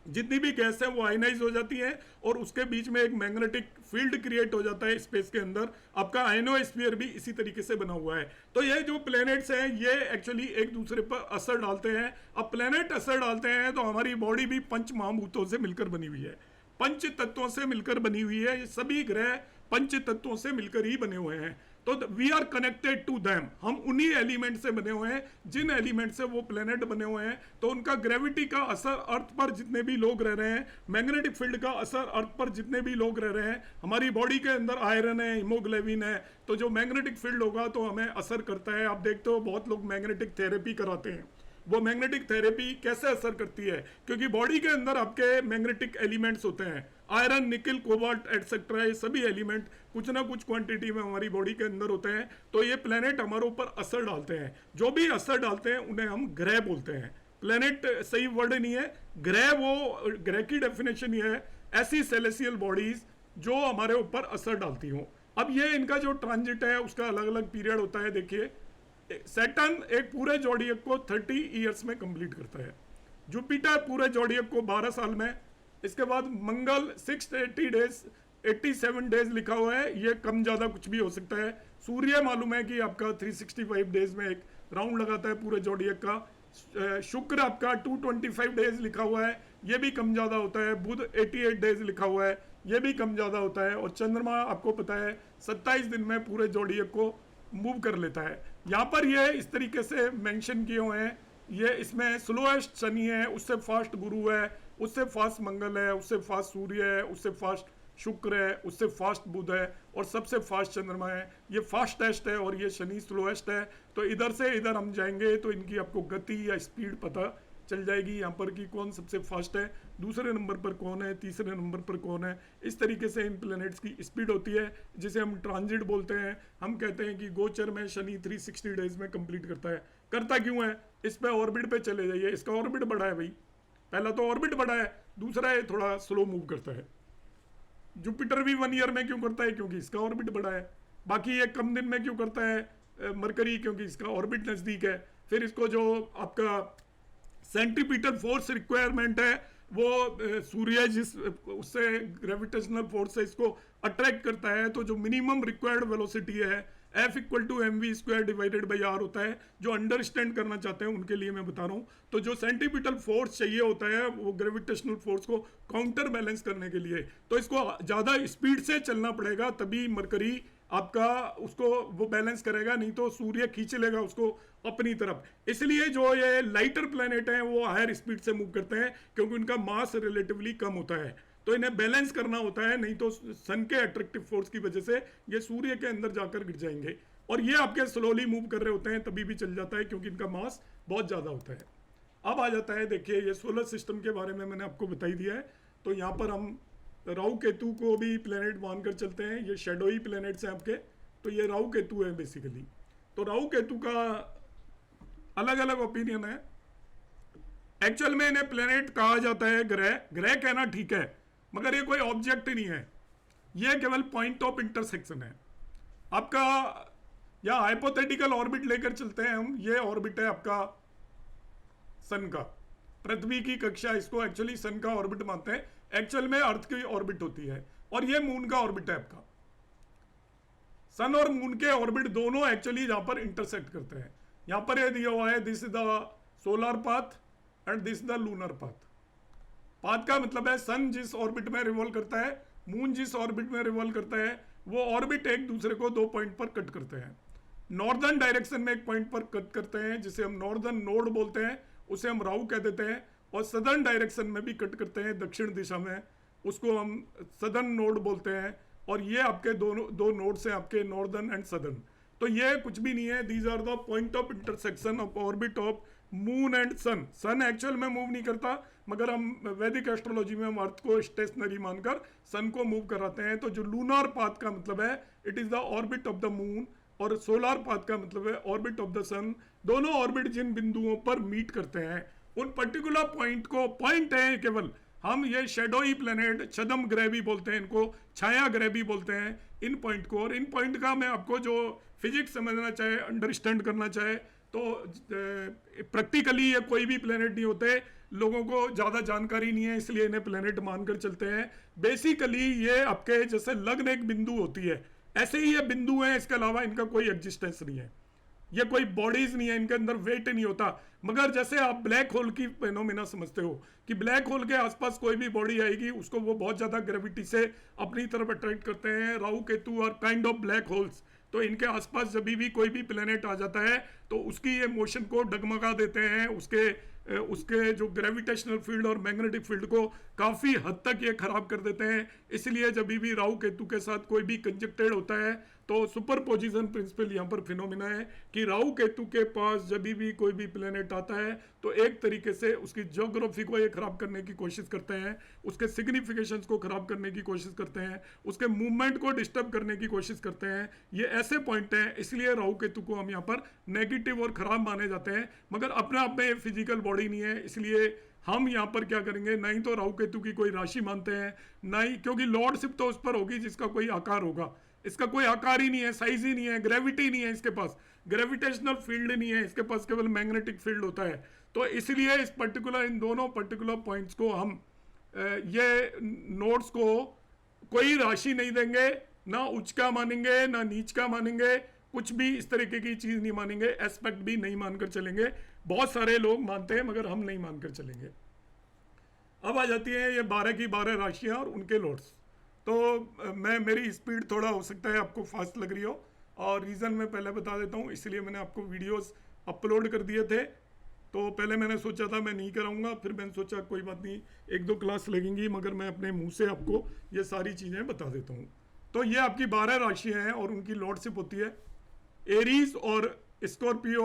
जितनी भी गैस है वो आयनाइज हो जाती है और उसके बीच में एक मैग्नेटिक फील्ड क्रिएट हो जाता है स्पेस के अंदर। आपका आयनोस्फीयर भी इसी तरीके से बना हुआ है। तो ये जो प्लैनेट्स हैं ये एक्चुअली एक दूसरे पर असर डालते हैं। अब प्लैनेट असर डालते हैं तो हमारी बॉडी भी पंच महाभूतों से मिलकर बनी हुई है, पंच तत्वों से मिलकर बनी हुई है। ये सभी ग्रह पंच तत्वों से मिलकर ही बने हुए हैं। तो we are connected to them, हम उन्हीं एलिमेंट से बने हुए हैं जिन एलिमेंट से वो प्लेनेट बने हुए हैं। तो उनका ग्रेविटी का असर अर्थ पर जितने भी लोग रह रहे हैं, मैग्नेटिक फील्ड का असर अर्थ पर जितने भी लोग रह रहे हैं, हमारी बॉडी के अंदर आयरन है, हीमोग्लोबिन है, तो जो मैग्नेटिक फील्ड होगा तो हमें असर करता है। आप देखते हो बहुत लोग मैग्नेटिक थेरेपी कराते हैं। वो मैग्नेटिक थेरेपी कैसे असर करती है, क्योंकि बॉडी के अंदर आपके मैग्नेटिक एलिमेंट्स होते हैं, आयरन, निकल, कोबाल्ट एटसेट्रा, ये सभी एलिमेंट कुछ ना कुछ क्वांटिटी में हमारी बॉडी के अंदर होते हैं। तो ये प्लेनेट हमारे ऊपर असर डालते हैं, जो भी असर डालते हैं उन्हें हम ग्रह बोलते हैं। प्लेनेट सही वर्ड नहीं है, ग्रह, वो ग्रह की डेफिनेशन ये है ऐसी सेलेसियल बॉडीज जो हमारे ऊपर असर डालती हों। अब ये इनका जो ट्रांजिट है उसका अलग अलग पीरियड होता है। देखिए, सैटर्न एक पूरे जोडियक को 30 ईयर्स में कंप्लीट करता है, जुपिटर पूरे जोडियक को 12 साल में, इसके बाद मंगल 680 डेज, 87 डेज लिखा हुआ है, ये कम ज़्यादा कुछ भी हो सकता है। सूर्य मालूम है कि आपका 365 डेज में एक राउंड लगाता है पूरे जोडियक का। शुक्र आपका 225 डेज लिखा हुआ है, ये भी कम ज़्यादा होता है। बुध 88 डेज लिखा हुआ है, ये भी कम ज़्यादा होता है। और चंद्रमा आपको पता है 27 दिन में पूरे जोडियक को मूव कर लेता है। यहाँ पर ये इस तरीके से मेंशन किए हुए हैं, ये इसमें स्लोएस्ट शनि है, उससे फास्ट गुरु है, उससे फास्ट मंगल है, उससे फास्ट सूर्य है, उससे फास्ट शुक्र है, उससे फास्ट बुध है और सबसे फास्ट चंद्रमा है। ये फास्टेस्ट है और ये शनि स्लोएस्ट है। तो इधर से इधर हम जाएंगे तो इनकी आपको गति या स्पीड पता चल जाएगी यहाँ पर कि कौन सबसे फास्ट है, दूसरे नंबर पर कौन है, तीसरे नंबर पर कौन है। इस तरीके से इन प्लैनेट्स की स्पीड होती है, जिसे हम ट्रांजिट बोलते हैं। हम कहते हैं कि गोचर में शनि 360 डेज में कंप्लीट करता है। करता क्यों है? इस पे ऑर्बिट पे चले जाइए, इसका ऑर्बिट बड़ा है भाई। पहला तो ऑर्बिट बड़ा है, दूसरा ये थोड़ा स्लो मूव करता है। जुपिटर भी 1 ईयर में क्यों करता है? क्योंकि इसका ऑर्बिट बड़ा है। बाकी ये कम दिन में क्यों करता है मरकरी? क्योंकि इसका ऑर्बिट नज़दीक है। फिर इसको जो आपका सेंट्रीपिटल फोर्स रिक्वायरमेंट है वो सूर्य जिस उससे ग्रेविटेशनल फोर्स से इसको अट्रैक्ट करता है, तो जो मिनिमम रिक्वायर्ड वेलोसिटी है F = mv² divided by r होता है। जो अंडरस्टैंड करना चाहते हैं उनके लिए मैं बता रहा हूँ। तो जो सेंट्रीपिटल फोर्स चाहिए होता है वो ग्रेविटेशनल फोर्स को काउंटर बैलेंस करने के लिए, तो इसको ज़्यादा स्पीड से चलना पड़ेगा, तभी मरकरी आपका उसको वो बैलेंस करेगा, नहीं तो सूर्य खींच लेगा उसको अपनी तरफ। इसलिए जो ये लाइटर प्लैनेट हैं वो हायर स्पीड से मूव करते हैं, क्योंकि उनका मास रिलेटिवली कम होता है। तो इन्हें बैलेंस करना होता है, नहीं तो सन के अट्रैक्टिव फोर्स की वजह से ये सूर्य के अंदर जाकर गिर जाएंगे। और ये आपके स्लोली मूव कर रहे होते हैं तभी भी चल जाता है, क्योंकि इनका मास बहुत ज़्यादा होता है। अब आ जाता है, देखिए ये सोलर सिस्टम के बारे में मैंने आपको बता ही दिया है। तो यहाँ पर हम राहु केतु को भी प्लेनेट मानकर चलते हैं। ये शेडोई प्लेनेट्स हैं आपके, तो ये राहु केतु है बेसिकली। तो राहु केतु का अलग अलग ओपिनियन है। एक्चुअल में इन्हें प्लेनेट कहा जाता है, ग्रह। ग्रह कहना ठीक है, मगर ये कोई ऑब्जेक्ट नहीं है, ये केवल पॉइंट ऑफ इंटरसेक्शन है आपका। या हाइपोथेटिकल ऑर्बिट लेकर चलते हैं हम। ये ऑर्बिट है आपका सन का, पृथ्वी की कक्षा, इसको एक्चुअली सन का ऑर्बिट मानते हैं। एक्चुअल में अर्थ की ऑर्बिट होती है, और ये मून का ऑर्बिट है आपका। सन और मून के ऑर्बिट दोनों एक्चुअली यहां पर इंटरसेक्ट करते हैं। यहां पर ये दिया हुआ है, this is the solar path and this the lunar path. Path का मतलब है सन जिस ऑर्बिट में रिवॉल्व करता है, मून जिस ऑर्बिट में रिवॉल्व करता है, वो ऑर्बिट एक दूसरे को 2 पॉइंट पर कट करते हैं। नॉर्दर्न डायरेक्शन में एक पॉइंट पर कट करते हैं, जिसे हम नॉर्दर्न नोड बोलते हैं, उसे हम राहु कह देते हैं। और सदर्न डायरेक्शन में भी कट करते हैं, दक्षिण दिशा में, उसको हम सदर्न नोड बोलते हैं। और ये आपके दो नोड्स हैं आपके, नॉर्दर्न एंड सदर्न। तो ये कुछ भी नहीं है, these are the point of intersection of orbit of moon and sun. Sun actual में मूव नहीं करता, मगर हम वैदिक एस्ट्रोलॉजी में हम अर्थ को स्टेशनरी मानकर सन को मूव कराते हैं। तो जो लूनर पाथ का मतलब है it is the orbit of the moon, और सोलर पाथ का मतलब है ऑर्बिट ऑफ द सन। दोनों ऑर्बिट जिन बिंदुओं पर मीट करते हैं उन पर्टिकुलर पॉइंट को, पॉइंट है केवल, हम ये शेडोई प्लेनेट, छदम ग्रह भी बोलते हैं इनको, छाया ग्रह भी बोलते हैं इन पॉइंट को। और इन पॉइंट का मैं आपको जो फिजिक्स समझना चाहे, अंडरस्टैंड करना चाहे, तो प्रैक्टिकली ये कोई भी प्लेनेट नहीं होते, लोगों को ज़्यादा जानकारी नहीं है, इसलिए इन्हें प्लेनेट मानकर चलते हैं। बेसिकली ये आपके जैसे लग्न एक बिंदु होती है, ऐसे ही ये बिंदु हैं, इसके अलावा इनका कोई एग्जिस्टेंस नहीं है। ये कोई बॉडीज नहीं है, इनके अंदर वेट नहीं होता। मगर जैसे आप ब्लैक होल की फेनोमेना समझते हो कि ब्लैक होल के आसपास कोई भी बॉडी आएगी, उसको वो बहुत ज़्यादा ग्रेविटी से अपनी तरफ अट्रैक्ट करते हैं। राहु केतु और काइंड ऑफ ब्लैक होल्स, तो इनके आसपास जब भी कोई भी प्लेनेट आ जाता है तो उसकी ये मोशन को डगमगा देते हैं, उसके जो ग्रेविटेशनल फील्ड और मैग्नेटिक फील्ड को काफ़ी हद तक ये खराब कर देते हैं। इसलिए जब भी राहु केतु के साथ कोई भी कंजक्टेड होता है तो सुपरपोजिशन प्रिंसिपल यहाँ पर फिनोमिना है कि राहु केतु के पास जब भी कोई भी प्लेनेट आता है तो एक तरीके से उसकी ज्योग्राफी को ये खराब करने की कोशिश करते हैं, उसके सिग्निफिकेशंस को खराब करने की कोशिश करते हैं, उसके मूवमेंट को डिस्टर्ब करने की कोशिश करते हैं। ये ऐसे पॉइंट हैं, इसलिए राहु केतु को हम यहाँ पर नेगेटिव और खराब माने जाते हैं। मगर अपने आप में फिजिकल बॉडी नहीं है, इसलिए हम यहाँ पर क्या करेंगे, ना ही तो राहु केतु की कोई राशि मानते हैं, ना ही, क्योंकि लॉर्डशिप तो उस पर होगी जिसका कोई आकार होगा। इसका कोई आकार ही नहीं है, साइज ही नहीं है, ग्रेविटी नहीं है, इसके पास ग्रेविटेशनल फील्ड नहीं है, इसके पास केवल मैग्नेटिक फील्ड होता है। तो इसलिए इस पर्टिकुलर, इन दोनों पर्टिकुलर पॉइंट्स को हम ये नोट्स को कोई राशि नहीं देंगे, ना उच्च का मानेंगे ना नीच का मानेंगे, कुछ भी इस तरीके की चीज नहीं मानेंगे, एस्पेक्ट भी नहीं मानकर चलेंगे। बहुत सारे लोग मानते हैं मगर हम नहीं मानकर चलेंगे। अब आ जाती है ये 12 की 12 राशियां और उनके लॉर्ड्स। तो मेरी स्पीड थोड़ा हो सकता है आपको फास्ट लग रही हो, और रीज़न मैं पहले बता देता हूँ, इसलिए मैंने आपको वीडियोस अपलोड कर दिए थे। तो पहले मैंने सोचा था मैं नहीं कराऊंगा, फिर मैंने सोचा कोई बात नहीं, 1-2 क्लास लगेंगी, मगर मैं अपने मुंह से आपको ये सारी चीज़ें बता देता हूँ। तो ये आपकी 12 राशियाँ हैं और उनकी लॉर्डशिप होती है। एरीज और स्कॉर्पियो,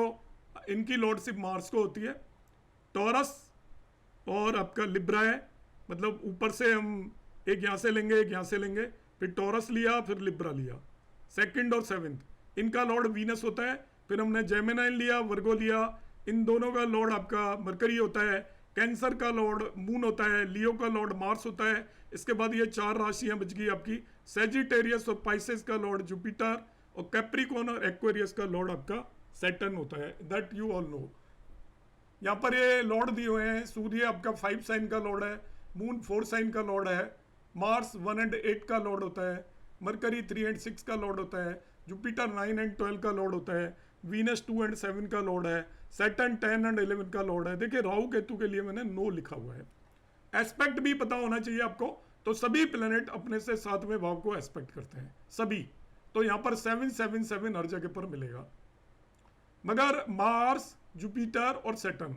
इनकी लॉर्डशिप मार्स को होती है। टॉरस और आपका लिब्रा है, मतलब ऊपर से हम एक यहाँ से लेंगे, एक यहाँ से लेंगे, फिर टॉरस लिया, फिर लिब्रा लिया। सेकंड और सेवंथ इनका लॉर्ड वीनस होता है। फिर हमने जेमिनाई लिया, वर्गो लिया, इन दोनों का लॉर्ड आपका मरकरी होता है। कैंसर का लॉर्ड मून होता है, लियो का लॉर्ड मार्स होता है। इसके बाद ये 4 राशियां बच गई आपकी। सेजिटेरियस और पाइसेस का लॉर्ड जुपिटर, और कैप्रिकॉर्न और एक्वेरियस का लॉर्ड आपका सैटर्न होता है। That you all know. यहाँ पर ये लॉर्ड दिए हुए हैं। सूर्य आपका 5 साइन का लॉर्ड है, मून 4 साइन का लॉर्ड है, मार्स 1 और 8 का लॉर्ड होता है, मरकरी 3 और 6 का लॉर्ड होता है, जुपिटर 9 और 12 का लॉर्ड होता है, वीनस 2 और 7 का लॉर्ड है, सैटर्न 10 और 11 का लॉर्ड है। देखिए राहु केतु के लिए मैंने नो लिखा हुआ है। एस्पेक्ट भी पता होना चाहिए आपको। तो सभी प्लेनेट अपने से 7वें भाव को एस्पेक्ट करते हैं, सभी। तो यहाँ पर 777 हर जगह पर मिलेगा। मगर मार्स, जुपिटर और सैटर्न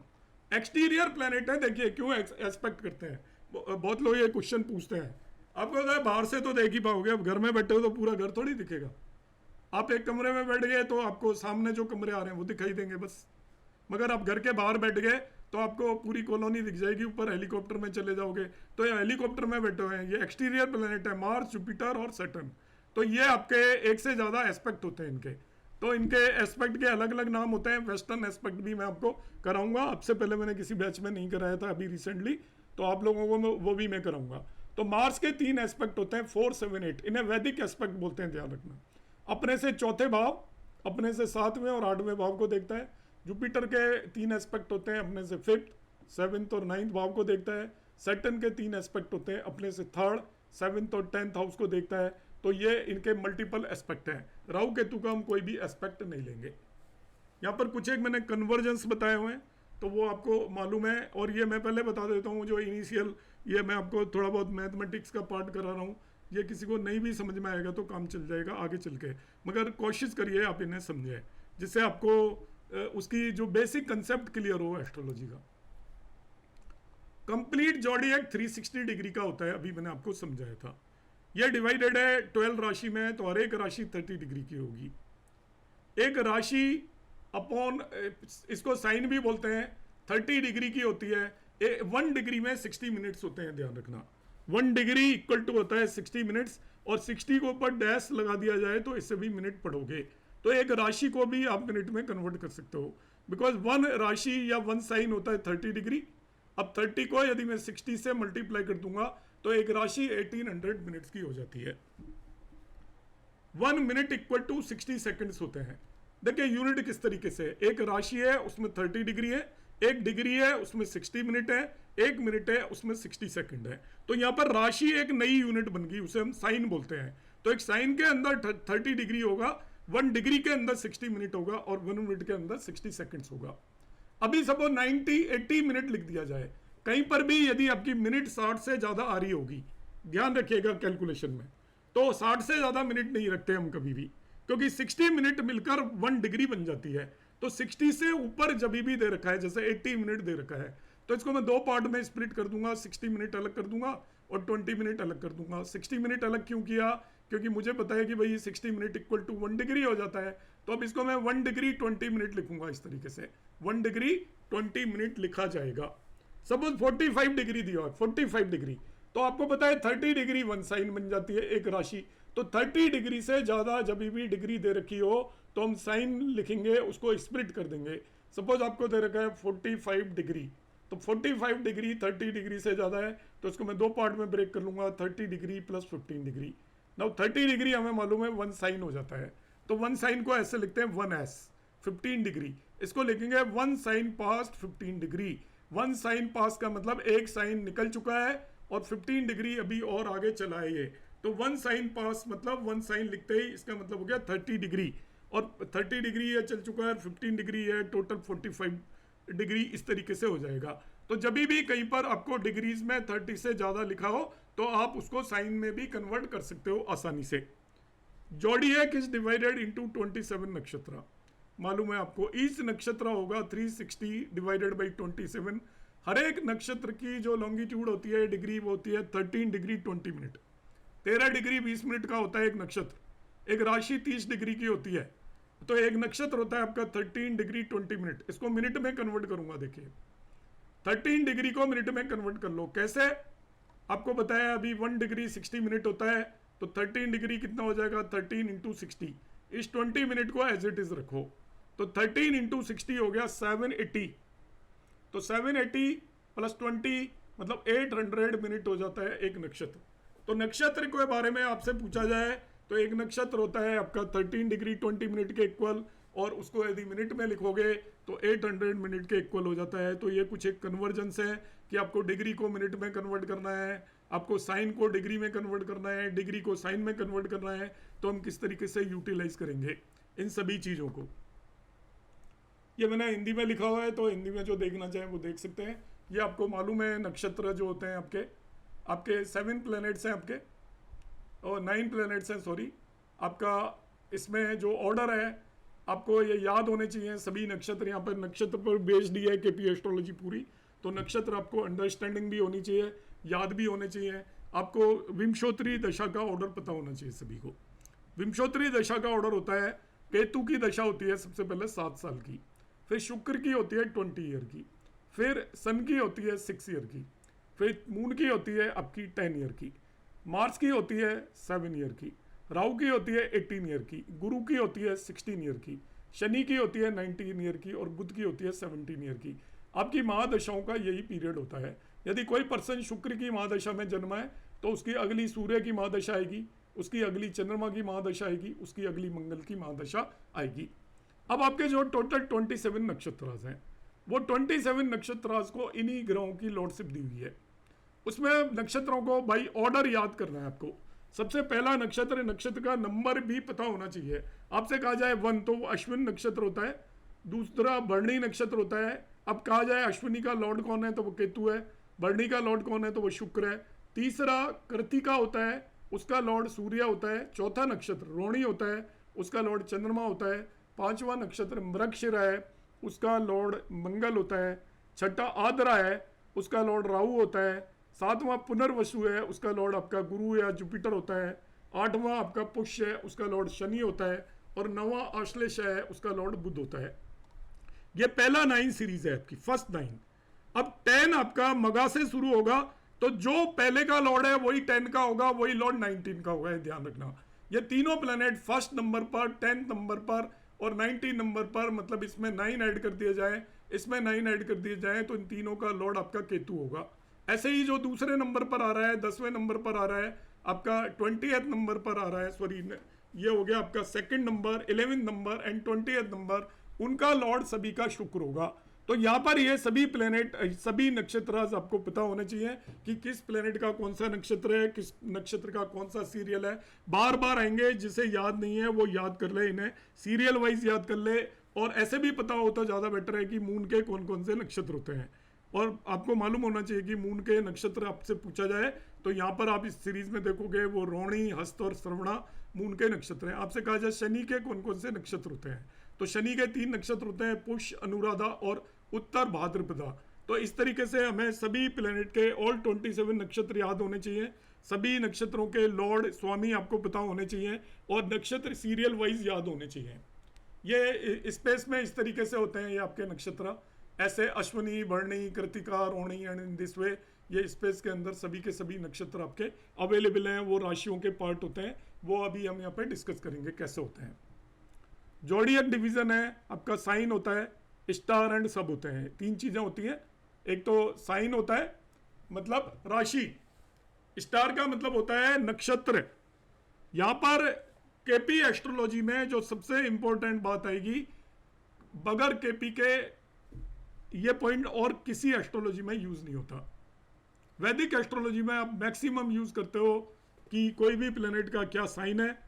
एक्सटीरियर प्लेनेट है। देखिए क्यों एस्पेक्ट करते हैं, बहुत लोग ये क्वेश्चन पूछते हैं। आपको पता है बाहर से तो देख ही पाओगे, अब घर में बैठे हो तो पूरा घर थोड़ी दिखेगा। आप एक कमरे में बैठ गए तो आपको सामने जो कमरे आ रहे हैं वो दिखाई देंगे बस। मगर आप घर के बाहर बैठ गए तो आपको पूरी कॉलोनी दिख जाएगी। ऊपर हेलीकॉप्टर में चले जाओगे तो ये हेलीकॉप्टर में बैठे हुए हैं, ये एक्सटीरियर प्लेनेट है, मार्स, जुपिटर और सैटर्न। तो ये आपके एक से ज़्यादा एस्पेक्ट होते हैं इनके। तो इनके एस्पेक्ट के अलग अलग नाम होते हैं। वेस्टर्न एस्पेक्ट भी मैं आपको कराऊंगा, आपसे पहले मैंने किसी बैच में नहीं कराया था अभी रिसेंटली, तो आप लोगों को वो भी मैं कराऊंगा। तो मार्स के 3 एस्पेक्ट होते हैं, 4, 7, 8। इन्हें वैदिक एस्पेक्ट बोलते हैं, ध्यान रखना। अपने से चौथे भाव, अपने से 7वें और 8वें भाव को देखता है। जुपिटर के 3 एस्पेक्ट होते हैं, अपने से 5th, 7th और 9th भाव को देखता है। सैटर्न के 3 एस्पेक्ट होते हैं, अपने से 3rd, 7th और 10th हाउस को देखता है। तो ये इनके मल्टीपल एस्पेक्ट हैं। राहु केतु का हम कोई भी एस्पेक्ट नहीं लेंगे। यहाँ पर कुछ एक मैंने कन्वर्जेंस बताए हुए हैं तो वो आपको मालूम है। और ये मैं पहले बता देता हूँ, जो इनिशियल ये मैं आपको थोड़ा बहुत मैथमेटिक्स का पार्ट करा रहा हूँ, ये किसी को नहीं भी समझ में आएगा तो काम चल जाएगा आगे चल के। मगर कोशिश करिए आप इन्हें समझें, जिससे आपको उसकी जो बेसिक कंसेप्ट क्लियर हो एस्ट्रोलॉजी का। कंप्लीट जॉडिएक 360 डिग्री का होता है, अभी मैंने आपको समझाया था। ये डिवाइडेड है 12 राशि में, तो हर एक राशि 30 डिग्री की होगी। एक राशि अपॉन, इसको साइन भी बोलते हैं, 30 डिग्री की होती है। 1 डिग्री में 60 मिनट्स होते हैं, ध्यान रखना। 1 डिग्री इक्वल टू होता है 60 मिनट्स, और 60 को ऊपर डैश लगा दिया जाए तो इससे भी मिनट पढ़ोगे। तो एक राशि को भी आप मिनट में कन्वर्ट कर सकते हो, बिकॉज 1 राशि या 1 साइन होता है 30 डिग्री। अब 30 को यदि मैं 60 से मल्टीप्लाई कर दूंगा तो एक राशि 1800 मिनट्स की हो जाती है। 1 मिनट इक्वल टू 60 सेकंड्स होते हैं। देखिए यूनिट किस तरीके से, एक राशि है उसमें 30 डिग्री है, एक डिग्री है उसमें 60 मिनट है, एक मिनट है उसमें 60 सेकंड है। तो यहाँ पर राशि एक नई यूनिट बन गई, उसे हम साइन बोलते हैं। तो एक साइन के अंदर 30 डिग्री होगा, 1 डिग्री के अंदर 60 मिनट होगा, और 1 मिनट के अंदर 60 सेकंड्स होगा। अभी सपोज 80 मिनट लिख दिया जाए, कहीं पर भी यदि आपकी मिनट 60 से ज़्यादा आ रही होगी, ध्यान रखिएगा कैलकुलेशन में, तो 60 से ज़्यादा मिनट नहीं रखते हम कभी भी। क्योंकि 60 मिनट मिलकर 1 डिग्री बन जाती है। तो 60 से ऊपर जब भी दे रखा है, जैसे 80 मिनट दे रखा है, तो इसको मैं 2 पार्ट में स्प्लिट कर दूंगा, 60 मिनट अलग कर दूंगा और 20 मिनट अलग कर दूंगा। 60 मिनट अलग क्यों किया? क्योंकि मुझे पता है कि भाई 60 मिनट इक्वल टू 1 डिग्री हो जाता है। तो अब इसको मैं 1 डिग्री 20 मिनट लिखूंगा इस तरीके से, 1 डिग्री 20 मिनट लिखा जाएगा। सपोज 45 डिग्री दिया है, 45 डिग्री, तो आपको पता है 30 डिग्री 1 साइन बन जाती है एक राशि। तो 30 डिग्री से ज़्यादा जब भी डिग्री दे रखी हो तो हम साइन लिखेंगे, उसको स्प्लिट कर देंगे। सपोज आपको दे रखा है 45 डिग्री, तो 45 डिग्री 30 डिग्री से ज़्यादा है, तो इसको मैं 2 पार्ट में ब्रेक कर लूँगा, 30 degree plus 15 degree. Now 30 degree हमें मालूम है 1 साइन हो जाता है, तो 1 साइन को ऐसे लिखते हैं 1s। 15 डिग्री इसको लिखेंगे 1 साइन पास्ट 15 डिग्री। 1 साइन पास का मतलब एक साइन निकल चुका है और 15 डिग्री अभी और आगे चला है ये। तो 1 साइन पास मतलब 1 साइन लिखते ही इसका मतलब हो गया 30 डिग्री, और 30 डिग्री ये चल चुका है, 15 डिग्री है, टोटल 45 डिग्री इस तरीके से हो जाएगा। तो जब भी कहीं पर आपको डिग्रीज में 30 से ज़्यादा लिखा हो तो आप उसको साइन में भी कन्वर्ट कर सकते हो आसानी से। जोडिएक इज डिवाइडेड इनटू 27 नक्षत्र। मालूम है आपको ईच नक्षत्र होगा 360 डिवाइडेड बाई 27। हर एक नक्षत्र की जो लॉन्गिट्यूड होती है, डिग्री, वो होती है 13 डिग्री 20 मिनट। 13 डिग्री 20 मिनट का होता है एक नक्षत्र। एक राशि 30 डिग्री की होती है, तो एक नक्षत्र होता है आपका 13 डिग्री 20 मिनट। इसको मिनट में कन्वर्ट करूंगा, देखिए 13 डिग्री को मिनट में कन्वर्ट कर लो। कैसे? आपको बताया अभी 1 डिग्री 60 मिनट होता है, तो 13 डिग्री कितना हो जाएगा? 13 इंटू 60। इस 20 मिनट को एज इट इज रखो, तो 13 इंटू 60 हो गया 780। तो 780 प्लस 20 मतलब 800 मिनट हो जाता है एक नक्षत्र। तो नक्षत्र के बारे में आपसे पूछा जाए तो एक नक्षत्र होता है आपका 13 डिग्री 20 मिनट के इक्वल, और उसको यदि मिनट में लिखोगे तो 800 मिनट के इक्वल हो जाता है। तो ये कुछ एक कन्वर्जेंस है कि आपको डिग्री को मिनट में कन्वर्ट करना है, आपको साइन को डिग्री में कन्वर्ट करना है, डिग्री को साइन में कन्वर्ट करना है। तो हम किस तरीके से यूटिलाइज करेंगे इन सभी चीज़ों को। ये मैंने हिंदी में लिखा हुआ है, तो हिंदी में जो देखना चाहें वो देख सकते हैं। ये आपको मालूम है नक्षत्र जो होते हैं आपके 7 प्लैनेट्स हैं आपके, और 9 प्लैनेट्स हैं सॉरी आपका। इसमें जो ऑर्डर है आपको ये याद होने चाहिए सभी नक्षत्र। यहाँ पर नक्षत्र पर बेस्ड ही है केपी एस्ट्रोलॉजी पूरी, तो नक्षत्र आपको अंडरस्टैंडिंग भी होनी चाहिए, याद भी होने चाहिए। आपको विंशोत्तरी दशा का ऑर्डर पता होना चाहिए सभी को। विंशोत्तरी दशा का ऑर्डर होता है, केतु की दशा होती है सबसे पहले 7 साल की, फिर शुक्र की होती है 20 ईयर की, फिर सन की होती है 6 ईयर की, फिर मून की होती है आपकी 10 ईयर की, मार्स की होती है 7 ईयर की, राहु की होती है 18 ईयर की, गुरु की होती है 16 ईयर की, शनि की होती है 19 ईयर की, और बुध की होती है 17 ईयर की। आपकी महादशाओं का यही पीरियड होता है। यदि कोई पर्सन शुक्र की महादशा में जन्मा है तो उसकी अगली सूर्य की महादशा आएगी, उसकी अगली चंद्रमा की महादशा आएगी, उसकी अगली मंगल की महादशा आएगी। अब आपके जो टोटल 27 नक्षत्रास हैं, वो 27 नक्षत्रास को इन्हीं ग्रहों की लॉर्डशिप दी हुई है। उसमें नक्षत्रों को भाई ऑर्डर याद करना है आपको। सबसे पहला नक्षत्र का नंबर भी पता होना चाहिए। आपसे कहा जाए 1 तो वो अश्विन नक्षत्र होता है, दूसरा भरणी नक्षत्र होता है। अब कहा जाए अश्विनी का लॉर्ड कौन है तो वो केतु है, भरणी का लॉर्ड कौन है तो वो शुक्र है, तीसरा कृतिका होता है उसका लॉर्ड सूर्य होता है, चौथा नक्षत्र रोहिणी होता है उसका लॉर्ड चंद्रमा होता है, पांचवा नक्षत्र मृगशिरा है उसका लॉर्ड मंगल होता है, छठा आद्रा है उसका लॉर्ड राहु होता है, सातवां पुनर्वसु है उसका लॉर्ड आपका गुरु या जुपिटर होता है, आठवां आपका पुष्य है उसका लॉर्ड शनि होता है, और नौवां आश्लेष है उसका लॉर्ड बुध होता है। ये पहला 9 सीरीज है आपकी, फर्स्ट 9। अब 10 आपका मगा से शुरू होगा, तो जो पहले का लॉर्ड है वही 10 का होगा, वही लॉर्ड 19 का होगा, ध्यान रखना। ये तीनों प्लैनेट फर्स्ट नंबर पर, 10th नंबर पर और 19 नंबर पर, मतलब इसमें 9 ऐड कर दिए जाए, इसमें 9 ऐड कर दिए जाए, तो इन तीनों का लॉर्ड आपका केतु होगा। ऐसे ही जो दूसरे नंबर पर आ रहा है, 10वें नंबर पर आ रहा है आपका, 20th नंबर पर आ रहा है, सॉरी ये हो गया आपका 2nd number, 11th number and 20th number, उनका लॉर्ड सभी का शुक्र होगा। तो यहाँ पर ये सभी प्लेनेट, सभी नक्षत्र आपको पता होने चाहिए कि किस प्लेनेट का कौन सा नक्षत्र है, किस नक्षत्र का कौन सा सीरियल है। बार बार आएंगे, जिसे याद नहीं है वो याद कर ले, इन्हें सीरियल वाइज याद कर ले, और ऐसे भी पता हो तो ज़्यादा बेटर है कि मून के कौन कौन से नक्षत्र होते हैं। और आपको मालूम होना चाहिए कि मून के नक्षत्र आपसे पूछा जाए तो यहाँ पर आप इस सीरीज में देखोगे वो रोहिणी, हस्त और श्रवणा मून के नक्षत्र हैं। आपसे कहा जाए शनि के कौन कौन से नक्षत्र होते हैं, तो शनि के 3 नक्षत्र होते हैं, पुष्य, अनुराधा और उत्तर भाद्रपदा। तो इस तरीके से हमें सभी प्लेनेट के ऑल 27 नक्षत्र याद होने चाहिए, सभी नक्षत्रों के लॉर्ड स्वामी आपको पता होने चाहिए, और नक्षत्र सीरियल वाइज याद होने चाहिए। ये स्पेस में इस तरीके से होते हैं ये आपके नक्षत्र, ऐसे अश्विनी, भरणी, Kritika, Rohini and in this way ये स्पेस के अंदर सभी के सभी नक्षत्र आपके अवेलेबल हैं। वो राशियों के पार्ट होते हैं, वो अभी हम यहाँ पे डिस्कस करेंगे कैसे होते हैं। जोडियक डिवीजन है आपका, साइन होता है, स्टार एंड सब होते हैं। 3 चीजें होती हैं, एक तो साइन होता है मतलब राशि, स्टार का मतलब होता है नक्षत्र। यहां पर केपी एस्ट्रोलॉजी में जो सबसे इंपॉर्टेंट बात आएगी, बगैर केपी के ये पॉइंट और किसी एस्ट्रोलॉजी में यूज नहीं होता। वैदिक एस्ट्रोलॉजी में आप मैक्सिमम यूज करते हो कि कोई भी प्लेनेट का क्या साइन है,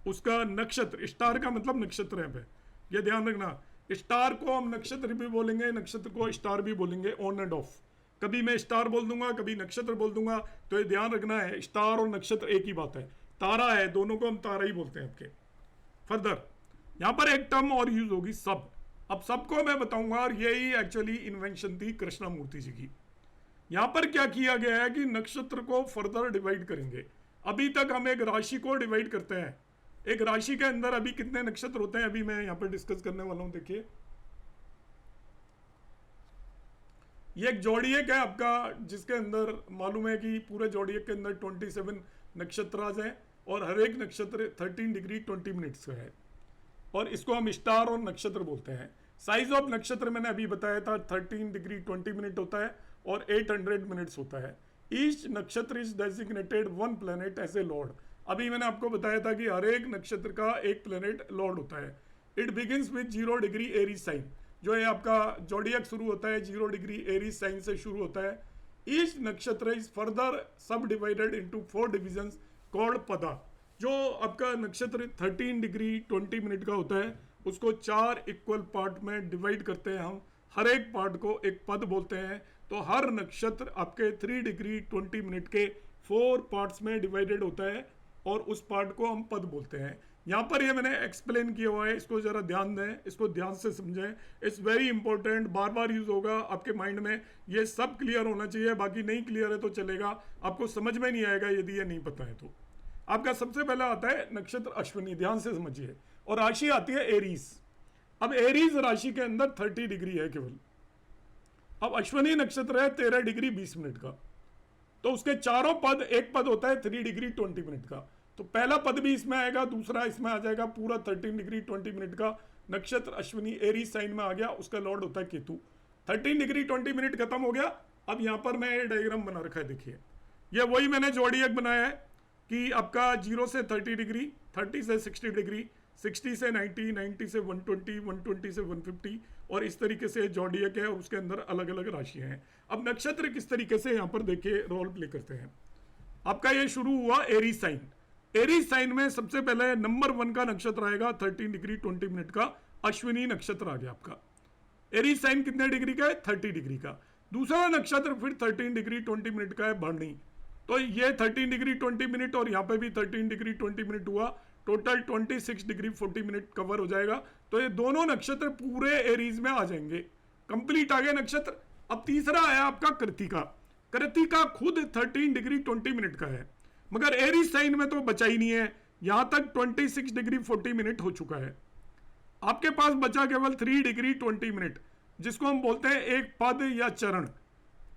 उसका नक्षत्र, स्टार का मतलब नक्षत्र है पे, ये ध्यान रखना। स्टार को हम नक्षत्र भी बोलेंगे, नक्षत्र को स्टार भी बोलेंगे, ऑन एंड ऑफ। कभी मैं स्टार बोल दूंगा, कभी नक्षत्र बोल दूंगा, तो ये ध्यान रखना है स्टार और नक्षत्र एक ही बात है, तारा है, दोनों को हम तारा ही बोलते हैं आपके। फर्दर यहां पर एक टर्म और यूज होगी, सब। अब सबको मैं बताऊंगा, और यही एक्चुअली इन्वेंशन थी कृष्णमूर्ति जी की। यहां पर क्या किया गया है कि नक्षत्र को फर्दर डिवाइड करेंगे। अभी तक हम एक राशि को डिवाइड करते हैं, एक राशि के अंदर अभी कितने नक्षत्र होते हैं अभी मैं यहां पर डिस्कस करने वाला हूं। देखिए ये एक जोड़ियक है आपका, जिसके अंदर मालूम है कि पूरे जोड़ियक के अंदर 27 नक्षत्राज हैं, और हर एक नक्षत्र 13 डिग्री 20 मिनट्स का है, और इसको हम स्टार और नक्षत्र बोलते हैं। साइज ऑफ नक्षत्र मैंने अभी बताया था 13 डिग्री 20 मिनट होता है और 800 मिनट्स होता है। Each nakshatra is designated 1 planet as a lord. अभी मैंने आपको बताया था कि हर एक नक्षत्र का एक प्लेनेट लॉर्ड होता है। It begins with 0 degree Aries sign, जो है आपका जोडियक शुरू होता है 0 डिग्री एरीज साइन से शुरू होता है। ईच नक्षत्र इज फर्दर सब डिवाइडेड इनटू 4 डिविजन्स कॉल्ड पदा। जो आपका नक्षत्र 13 डिग्री 20 मिनट का होता है, उसको 4 इक्वल पार्ट में डिवाइड करते हैं हम, हर एक पार्ट को एक पद बोलते हैं। तो हर नक्षत्र आपके 3 डिग्री 20 मिनट के 4 पार्ट्स में डिवाइडेड होता है, और उस पार्ट को हम पद बोलते हैं। यहाँ पर ये मैंने एक्सप्लेन किया हुआ है, इसको जरा ध्यान दें, इसको ध्यान से समझें, it's very important, bar bar use होगा आपके माइंड में, ये सब क्लियर होना चाहिए। बाकी नहीं क्लियर है तो चलेगा, आपको समझ में नहीं आएगा यदि ये नहीं पता है तो। आपका सबसे पहला आता है नक्षत्र अश्विनी, ध्यान से समझिए, और राशि आती है एरीज। अब एरीज राशि के अंदर 30 डिग्री है केवल। अब अश्विनी नक्षत्र है 13 डिग्री 20 मिनट का, तो उसके चारों पद, एक पद होता है 3 डिग्री 20 मिनट का, तो पहला पद भी इसमें आएगा, दूसरा इसमें आ जाएगा, पूरा 13 डिग्री 20 मिनट का नक्षत्र अश्विनी एरीज साइन में आ गया, उसका लॉर्ड होता है केतु। 13 डिग्री 20 मिनट खत्म हो गया। अब यहां पर मैं ये डायग्राम बना रखा है, देखिए ये वही मैंने जोडियक बनाया है कि आपका 0 से 30 डिग्री, 30 से 60 डिग्री, 60 से 90, 90 से 120, 120 से 150, और इस तरीके से जोडियक है, और उसके अंदर अलग अलग राशियां हैं। अब नक्षत्र किस तरीके से यहाँ पर देखिए रोल प्ले करते हैं। आपका ये शुरू हुआ एरीज साइन। एरीज साइन में सबसे पहले नंबर 1 का नक्षत्र आएगा 13 डिग्री 20 मिनट का, अश्विनी नक्षत्र आ गया आपका। एरीज साइन कितने डिग्री का है? 30 डिग्री का। दूसरा नक्षत्र फिर 13 डिग्री 20 मिनट का है, भरणी। तो ये 13 डिग्री 20 मिनट और यहाँ पे भी 13 डिग्री 20 मिनट हुआ, टोटल 26 डिग्री 40 मिनट कवर हो जाएगा। तो ये दोनों नक्षत्र पूरे एरीज में आ जाएंगे, कंप्लीट आ गए नक्षत्र। अब तीसरा आया आपका कृतिका। कृतिका खुद 13 डिग्री 20 मिनट का है, मगर एरीज साइन में तो बचा ही नहीं है, यहां तक 26 डिग्री 40 मिनट हो चुका है। आपके पास बचा केवल 3 डिग्री 20 मिनट, जिसको हम बोलते हैं एक पद या चरण।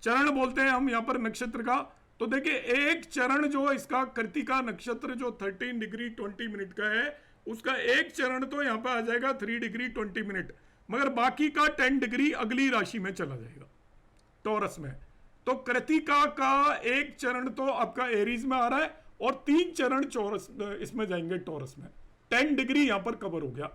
चरण बोलते हैं हम यहाँ पर नक्षत्र का। तो देखिए एक चरण जो इसका कृतिका नक्षत्र जो 13 डिग्री 20 मिनट का है, उसका एक चरण तो यहाँ पे आ जाएगा 3 डिग्री 20 मिनट, मगर बाकी का 10 डिग्री अगली राशि में चला जाएगा, टॉरस में। तो कृतिका का एक चरण तो आपका एरीज में आ रहा है, और 3 चरण चौरस इसमें जाएंगे टॉरस में। 10 डिग्री यहाँ पर कवर हो गया।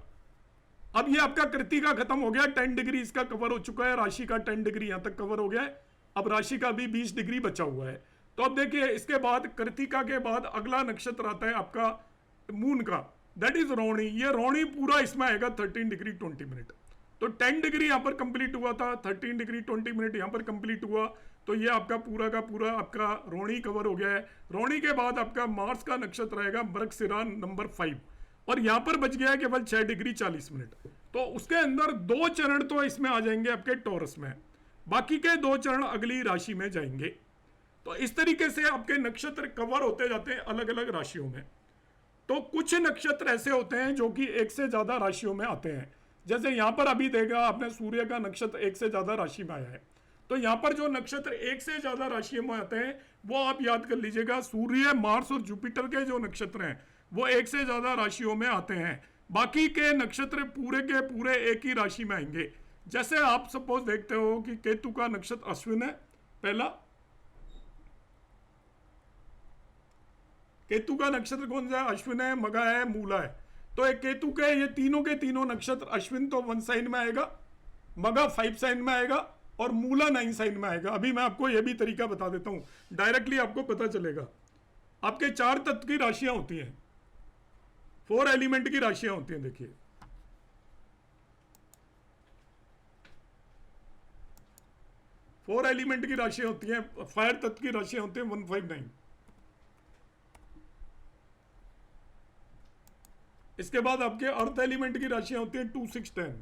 अब ये आपका कृतिका खत्म हो गया, 10 डिग्री इसका कवर हो चुका है, राशि का 10 डिग्री यहाँ तक कवर हो गया है। अब राशि का भी 20 डिग्री बचा हुआ है। तो अब देखिए इसके बाद कृतिका के बाद अगला नक्षत्र आता है आपका मून का, दैट इज रोहिणी। ये रोहिणी पूरा इसमें आएगा 13 डिग्री 20 मिनट। तो 10 डिग्री यहाँ पर कंप्लीट हुआ था, 13 डिग्री 20 मिनट यहाँ पर कंप्लीट हुआ। तो ये आपका पूरा का पूरा आपका रोहिणी कवर हो गया है। रोहिणी के बाद आपका मार्स का नक्षत्र रहेगा मृगशिरा नंबर 5, और यहाँ पर बच गया है केवल 6 डिग्री 40 मिनट। तो उसके अंदर 2 चरण तो इसमें आ जाएंगे आपके टॉरस में, बाकी के 2 चरण अगली राशि में जाएंगे। तो इस तरीके से आपके नक्षत्र कवर होते जाते हैं अलग अलग राशियों में। तो कुछ नक्षत्र ऐसे होते हैं जो कि एक से ज्यादा राशियों में आते हैं। जैसे यहां पर अभी देखा आपने सूर्य का नक्षत्र एक से ज्यादा राशि में आया है। तो यहां पर जो नक्षत्र एक से ज्यादा राशियों में आते हैं वो आप याद कर लीजिएगा, सूर्य, मार्स और जुपिटर के जो नक्षत्र हैं वो एक से ज्यादा राशियों में आते हैं। बाकी के नक्षत्र पूरे के पूरे एक ही राशि में आएंगे। जैसे आप सपोज देखते हो कि केतु का नक्षत्र अश्विन है, पहला केतु का नक्षत्र कौन सा है? अश्विन है, मघा है, मूला है। तो एक केतु के ये तीनों के तीनों नक्षत्र, अश्विन तो 1 साइन में आएगा, मघा 5 साइन में आएगा और मूला 9 साइन में आएगा। अभी मैं आपको यह भी तरीका बता देता हूं, डायरेक्टली आपको पता चलेगा। आपके 4 तत्व की राशियां होती हैं, 4 एलिमेंट की राशियां होती हैं। देखिए 4 एलिमेंट की राशियां होती हैं, फायर तत्व की राशियां होती हैं 159। इसके बाद आपके अर्थ एलिमेंट की राशियां होती हैं 2 6 10।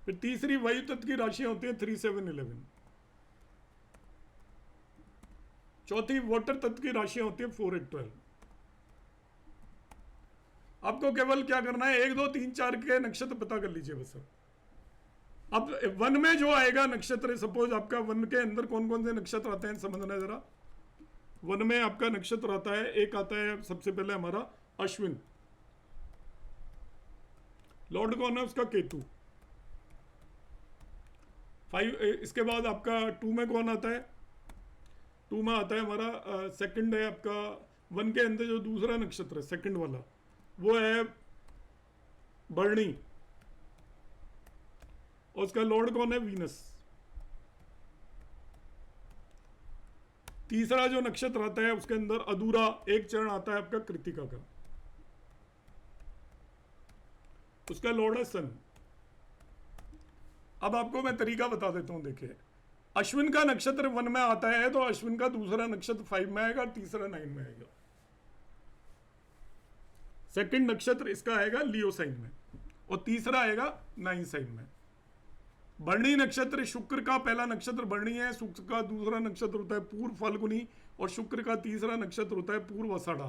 फिर तीसरी वायु तत्व की राशियां होती हैं 3 7 11। चौथी वाटर तत्व की राशियां होती हैं 4 8 12। आपको केवल क्या करना है, 1 2 3 4 के नक्षत्र पता कर लीजिए बस। अब वन में जो आएगा नक्षत्र, सपोज आपका वन के अंदर कौन कौन से नक्षत्र आते हैं समझना जरा। वन में आपका नक्षत्र आता है, एक आता है सबसे पहले हमारा अश्विन, लॉर्ड कौन है उसका? केतु। 5 इसके बाद आपका 2 में कौन आता है? 2 में आता है हमारा सेकंड है आपका, वन के अंदर जो दूसरा नक्षत्र है सेकंड वाला वो है भरणी, और उसका लॉर्ड कौन है? वीनस। तीसरा जो नक्षत्र आता है उसके अंदर अधूरा एक चरण आता है आपका कृतिका का, उसका लॉर्ड है सन। अब आपको मैं तरीका बता देता हूं। देखिए अश्विन का नक्षत्र 1 में आता है तो अश्विन का दूसरा नक्षत्र 5 में आएगा, तीसरा 9 में आएगा। सेकंड नक्षत्र इसका आएगा लियो साइन में, और तीसरा आएगा 9 साइन में। भरणी नक्षत्र शुक्र का पहला नक्षत्र भरणी है, शुक्र का दूसरा नक्षत्र होता है पूर्व फाल्गुनी, और शुक्र का तीसरा नक्षत्र होता है पूर्व आषाढ़ा।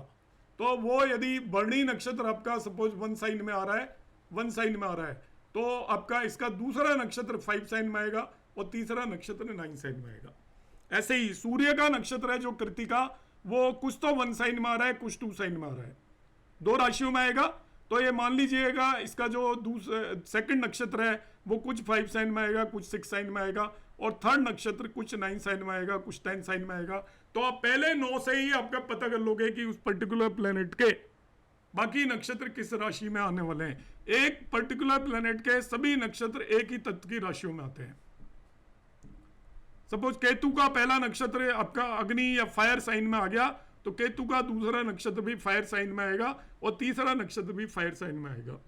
तो वो यदि भरणी नक्षत्र आपका सपोज 1 साइन में आ रहा है, 1 साइन में आ रहा है, तो आपका इसका दूसरा नक्षत्र 5 साइन में आएगा और तीसरा नक्षत्र 9 साइन में आएगा। ऐसे ही सूर्य का नक्षत्र है जो कृतिका, वो कुछ तो 1 साइन में आ रहा है, कुछ 2 साइन में आ रहा है, 2 राशियों में आएगा। तो ये मान लीजिएगा इसका जो सेकंड नक्षत्र है वो कुछ 5 साइन में आएगा, कुछ 6 साइन में आएगा, और थर्ड नक्षत्र कुछ 9 साइन में आएगा, कुछ 10 साइन में आएगा। तो आप पहले 9 से ही आपका पता कर लोगे कि उस पर्टिकुलर प्लेनेट के बाकी नक्षत्र किस राशि में आने वाले हैं। एक पर्टिकुलर प्लेनेट के सभी नक्षत्र एक ही तत्व की राशियों में आते हैं। सपोज केतु का पहला नक्षत्र आपका अग्नि या फायर साइन में आ गया, तो केतु का दूसरा नक्षत्र भी फायर साइन में आएगा और तीसरा नक्षत्र भी फायर साइन में आएगा।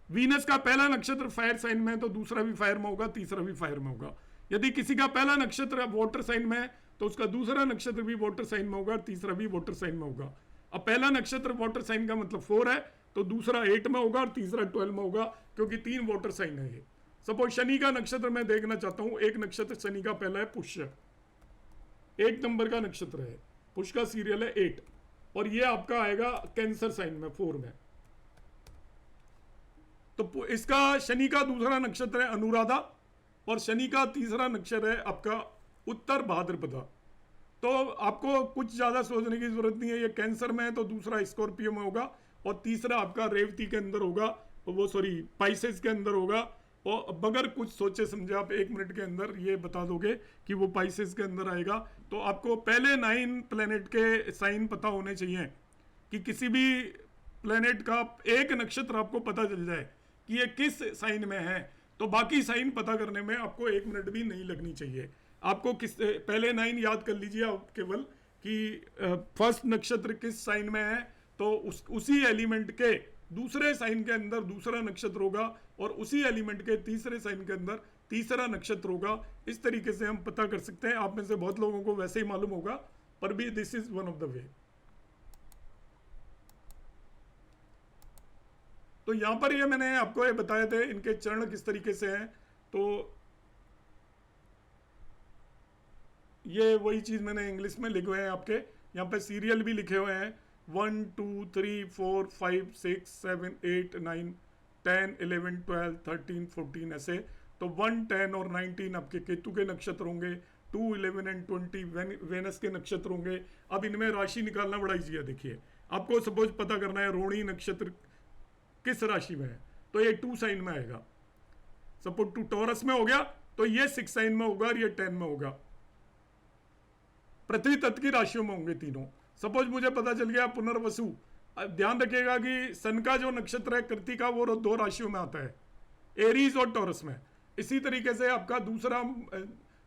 वीनस का पहला नक्षत्र फायर साइन में है तो दूसरा भी फायर में होगा, तीसरा भी फायर में होगा। यदि किसी का पहला नक्षत्र वाटर साइन में है तो उसका दूसरा नक्षत्र भी वाटर साइन में होगा, तीसरा भी वाटर साइन में होगा। अब पहला नक्षत्र वाटर साइन का मतलब 4 है, तो दूसरा 8 में होगा और तीसरा 12 में होगा, क्योंकि 3 वाटर साइन है ये। सपोज शनि का नक्षत्र मैं देखना चाहता हूं, एक नक्षत्र शनि का पहला है पुष्य, 8 नंबर का नक्षत्र है, पुष्य का सीरियल है 8, और ये आपका आएगा कैंसर साइन में 4 में। तो इसका शनि का दूसरा नक्षत्र है अनुराधा, और शनि का तीसरा नक्षत्र है आपका उत्तर भाद्रपदा। तो आपको कुछ ज्यादा सोचने की जरूरत नहीं है, ये कैंसर में है तो दूसरा स्कॉर्पियो में होगा, और तीसरा आपका रेवती के अंदर होगा, वो सॉरी पाइसेस के अंदर होगा। और बगैर कुछ सोचे समझे आप 1 मिनट के अंदर ये बता दोगे कि वो पाइसेस के अंदर आएगा। तो आपको पहले 9 प्लेनेट के साइन पता होने चाहिए, कि किसी भी प्लेनेट का एक नक्षत्र आपको पता चल जाए कि ये किस साइन में है, तो बाकी साइन पता करने में आपको 1 मिनट भी नहीं लगनी चाहिए। आपको पहले 9 याद कर लीजिए आप केवल, कि फर्स्ट नक्षत्र किस साइन में है, तो उसी एलिमेंट के दूसरे साइन के अंदर दूसरा नक्षत्र होगा और उसी एलिमेंट के तीसरे साइन के अंदर तीसरा नक्षत्र होगा। इस तरीके से हम पता कर सकते हैं। आप में से बहुत लोगों को वैसे ही मालूम होगा, पर भी this is one of the way. तो यहां पर ये मैंने आपको ये बताए थे इनके चरण किस तरीके से हैं। तो ये वही चीज मैंने इंग्लिश में लिखे हुए हैं आपके, यहाँ पे सीरियल भी लिखे हुए हैं 1 2 3 4 5 6 7 8 9 10 11 12 13 14 ऐसे। तो 1 10 और 19 आपके केतु के नक्षत्र होंगे, 2 11 एंड 20 वेनस के नक्षत्र होंगे। अब इनमें राशि निकालना बड़ा इजी है। देखिए, आपको सपोज पता करना है रोहिणी नक्षत्र किस राशि में है, तो ये 2 साइन में आएगा। सपोज 2 टॉरस में हो गया तो ये 6 साइन में होगा और ये 10 में होगा। पृथ्वी तत्व की राशियों में होंगे तीनों। सपोज मुझे पता चल गया पुनर्वसु, ध्यान रखिएगा कि सन का जो नक्षत्र है कृतिका वो 2 राशियों में आता है, एरीज और टॉरस में। इसी तरीके से आपका दूसरा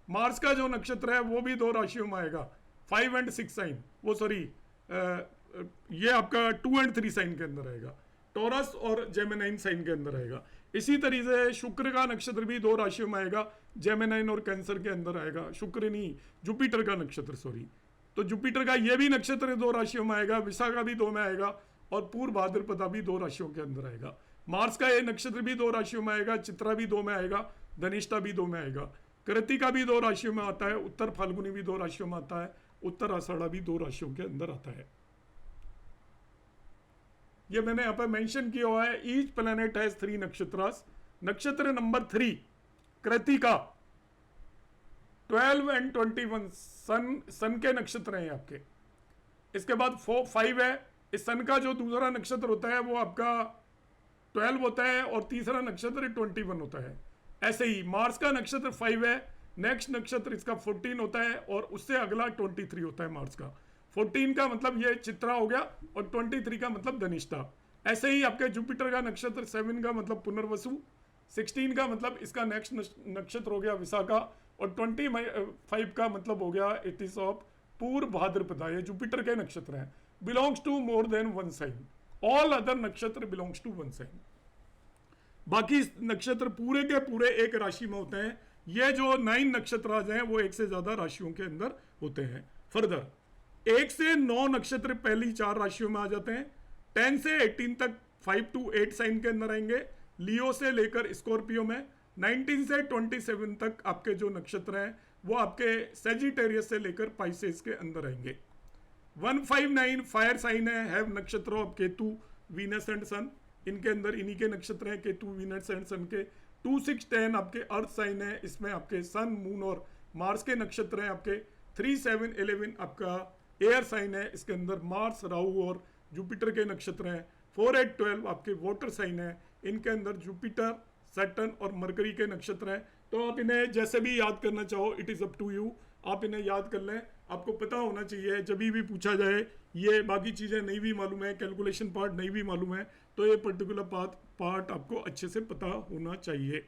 मार्स का जो नक्षत्र है वो भी 2 राशियों में आएगा, 5 एंड 6 साइन, वो सॉरी ये आपका 2 एंड 3 साइन के अंदर आएगा, टॉरस और जेमिनाइन साइन के अंदर आएगा। इसी तरीके से शुक्र का नक्षत्र भी 2 राशियों में आएगा, जेमिनाइन और कैंसर के अंदर आएगा। शुक्र नहीं, जुपिटर का नक्षत्र, सॉरी। तो जुपिटर का ये भी नक्षत्र 2 राशियों में आएगा, विशाखा भी 2 में आएगा और पूर्व भाद्रपदा भी 2 राशियों के अंदर आएगा। मार्स का ये नक्षत्र भी 2 राशियों में आएगा, चित्रा भी 2 में आएगा, धनिष्ठा भी 2 में आएगा, कृतिका भी 2 राशियों में आता है, उत्तर फाल्गुनी भी 2 राशियों में आता है, उत्तर आषाढ़ा भी 2 राशियों के अंदर आता है। ये मैंने यहाँ पर मेंशन किया हुआ है। Each planet has 3 nakshatras. नक्षत्र नंबर 3 कृतिका, 12 एंड 21 सन के नक्षत्र हैं आपके। इसके बाद 5 है, इस सन का जो दूसरा नक्षत्र होता है वो आपका 12 होता है और तीसरा नक्षत्र 21 होता है। ऐसे ही मार्स का नक्षत्र 5 है, नेक्स्ट नक्षत्र इसका 14 होता है और उससे अगला 23 होता है मार्स का। 14 का मतलब ये चित्रा हो गया और 23 का मतलब धनिष्ठा। ऐसे ही आपके जुपिटर का नक्षत्र 7 का मतलब पुनर्वसु, 16 का मतलब इसका नेक्स्ट नक्षत्र हो गया विशाखा और 25 का मतलब हो गया इट इज ऑफ पूर्व भाद्रपदा। ये जुपिटर के नक्षत्र हैं, belongs to more than 1 sign. All other nakshatra belongs to 1 sign. बाकी नक्षत्र पूरे के पूरे एक राशि में होते हैं। ये जो 9 नक्षत्र हैं वो एक से ज्यादा राशियों के अंदर होते हैं। फर्दर 1 से 9 नक्षत्र पहली 4 राशियों में आ जाते हैं। 10 से 18 तक 5 to 8 साइन के अंदर आएंगे, लियो से लेकर स्कॉर्पियो में। 19 से 27 तक आपके जो नक्षत्र हैं वो आपके सेजिटेरियस से लेकर पाइसेस के अंदर आएंगे। 159 फायर साइन है, हैव नक्षत्र ऑफ केतु, वीनस एंड सन। इनके अंदर इन्हीं के नक्षत्र हैं, केतु, वीनस एंड सन के। 2610 आपके अर्थ साइन है, इसमें आपके सन, मून और मार्स के नक्षत्र हैं आपके। 3711 आपका एयर साइन है, इसके अंदर मार्स, राहु और जुपिटर के नक्षत्र हैं। 4812 आपके वाटर साइन है, इनके अंदर जुपिटर, सैटर्न और मरकरी के नक्षत्र हैं। तो आप इन्हें जैसे भी याद करना चाहो, it is up to you, आप इन्हें याद कर लें। आपको पता होना चाहिए जब भी पूछा जाए, ये बाकी चीज़ें नहीं भी मालूम है, कैलकुलेशन पार्ट नहीं भी मालूम है, तो ये पर्टिकुलर पार्ट आपको अच्छे से पता होना चाहिए।